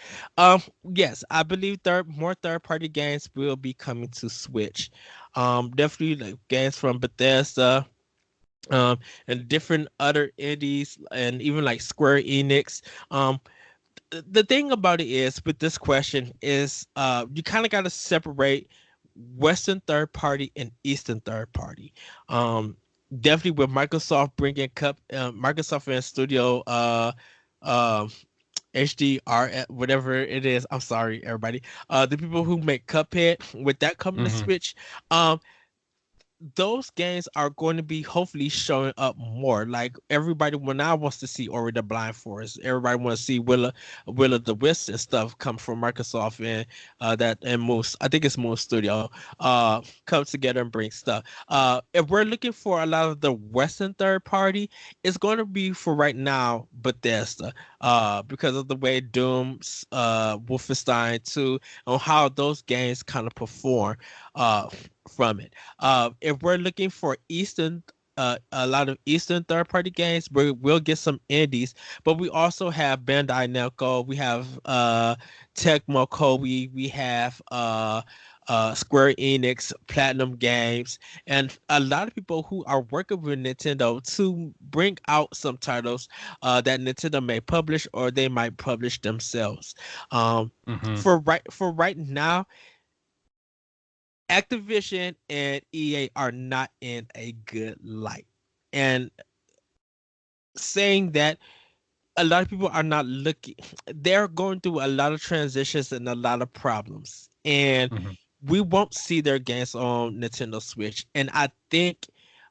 Yes, I believe more third-party games will be coming to Switch. Definitely like games from Bethesda, and different other indies, and even like Square Enix. The thing about it is, with this question is, you kind of got to separate Western third party and Eastern third party. Definitely with Microsoft bringing Microsoft and Studio, HDR, whatever it is. I'm sorry, everybody. The people who make Cuphead, with that coming to Switch, those games are going to be hopefully showing up more. Like, everybody now wants to see Ori the Blind Forest. Everybody wants to see Will of the Wisp and stuff come from Microsoft, and Moose. I think it's Moose Studio. Come together and bring stuff. If we're looking for a lot of the Western third party, it's going to be for right now Bethesda. Because of the way Doom, Wolfenstein 2, on how those games kind of perform. From it. If we're looking for a lot of Eastern third-party games, we'll get some indies, but we also have Bandai Namco, we have Tecmo Koei, we have Square Enix, Platinum Games, and a lot of people who are working with Nintendo to bring out some titles that Nintendo may publish, or they might publish themselves. For right now, Activision and EA are not in a good light. And saying that, a lot of people are not looking, they're going through a lot of transitions and a lot of problems. And we won't see their games on Nintendo Switch. And I think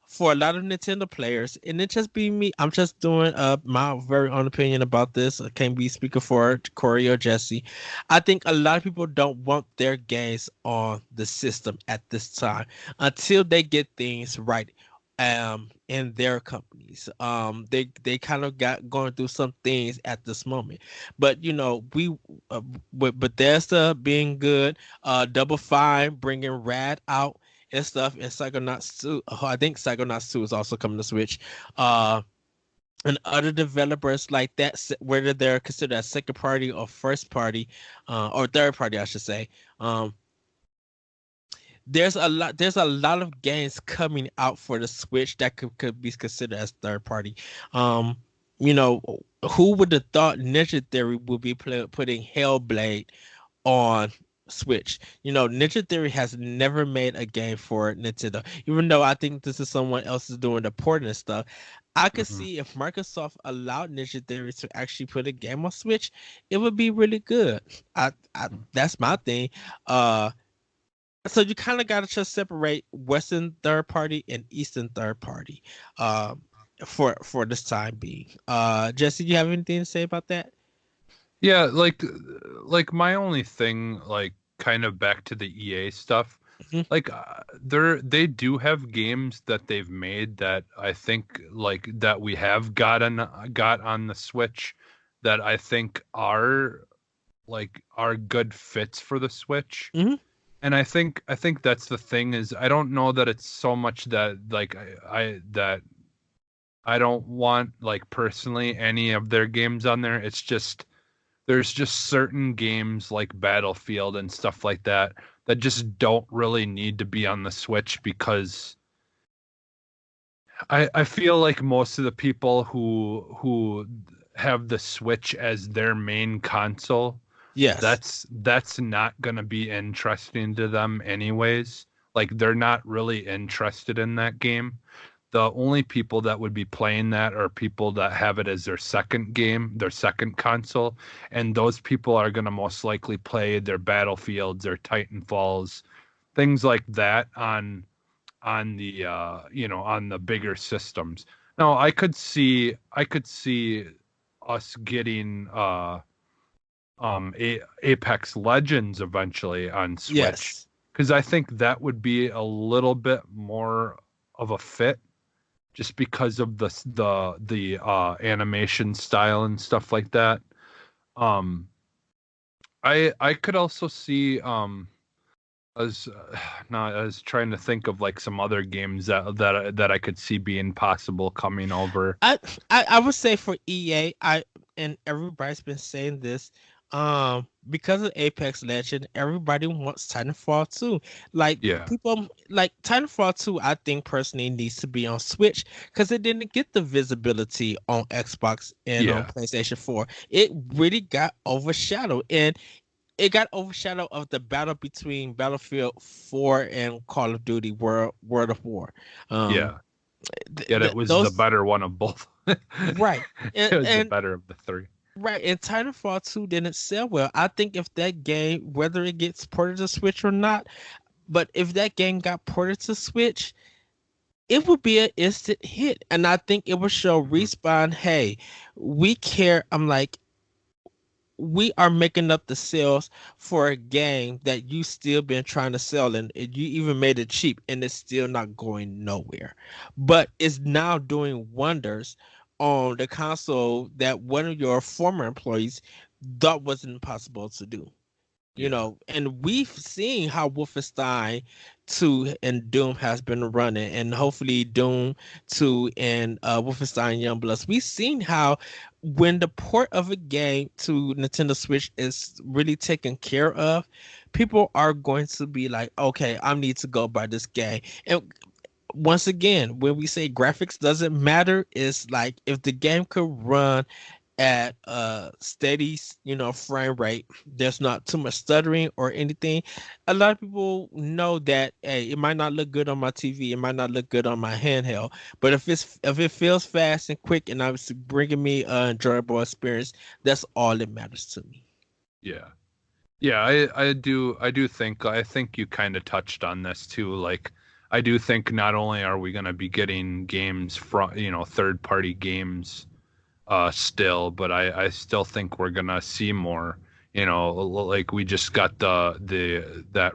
for a lot of Nintendo players, and it just be me. I'm just doing my very own opinion about this. I can't be speaking for Corey or Jesse. I think a lot of people don't want their games on the system at this time until they get things right in their companies. They kind of got going through some things at this moment. But we with Bethesda being good, Double Fine bringing Rad out and stuff, and Psychonauts 2. I think Psychonauts 2 is also coming to Switch. And other developers like that, whether they're considered a second party or first party, or third party, I should say. There's a lot of games coming out for the Switch that could be considered as third party. You know, who would have thought Ninja Theory would be putting Hellblade on Switch? Ninja Theory has never made a game for Nintendo, even though I think this is someone else is doing the porting and stuff. I could see if Microsoft allowed Ninja Theory to actually put a game on Switch, it would be really good. That's my thing. So you kind of got to just separate Western third party and Eastern third party, for this time being. Jesse, you have anything to say about that? Yeah, like my only thing, like kind of back to the EA stuff, like they do have games that they've made that I think like that we have got on the Switch that I think are good fits for the Switch. And I think that's the thing is I don't know that it's so much that like I don't want like personally any of their games on there. It's just there's just certain games like Battlefield and stuff like that that just don't really need to be on the Switch because I feel like most of the people who have the Switch as their main console, yes, that's not gonna be interesting to them anyways. Like they're not really interested in that game. The only people that would be playing that are people that have it as their second game, their second console, and those people are gonna most likely play their Battlefields, their Titanfalls, things like that on the on the bigger systems. Now I could see us getting Apex Legends eventually on Switch yes, because I think that would be a little bit more of a fit just because of the animation style and stuff like that. Um I could also see as no, I was trying to think of like some other games that I could see being possible coming over. I would say for EA, and everybody's been saying this, because of Apex Legend, everybody wants Titanfall 2. Like Yeah. people like Titanfall 2, I think personally needs to be on Switch because it didn't get the visibility on Xbox and on Yeah. PlayStation 4. It really got overshadowed, and it got overshadowed of the battle between Battlefield 4 and Call of Duty World of War. Um, Yeah. Yeah, it was the those better one of both. right, It was the and better of the three. right, and Titanfall 2 didn't sell well. I think if that game, whether it gets ported to Switch or not, but if that game got ported to Switch, it would be an instant hit, and I think it would show Respawn, hey, we care. I'm like, we are making up the sales for a game that you still been trying to sell, and you even made it cheap and it's still not going nowhere, but it's now doing wonders on the console that one of your former employees thought wasn't possible to do. Yeah. And we've seen how Wolfenstein 2 and Doom has been running, and hopefully Doom 2 and Wolfenstein Youngblood. We've seen how when the port of a game to Nintendo Switch is really taken care of, people are going to be like, okay, I need to go buy this game. And once again, when we say graphics doesn't matter, it's like if the game could run at a steady, frame rate, there's not too much stuttering or anything. A lot of people know that, hey, it might not look good on my TV, it might not look good on my handheld, but if it feels fast and quick and obviously bringing me an enjoyable experience, that's all that matters to me. Yeah. Yeah, I think you kind of touched on this too. Like I do think not only are we going to be getting games from, third party games still, but I still think we're going to see more, like we just got that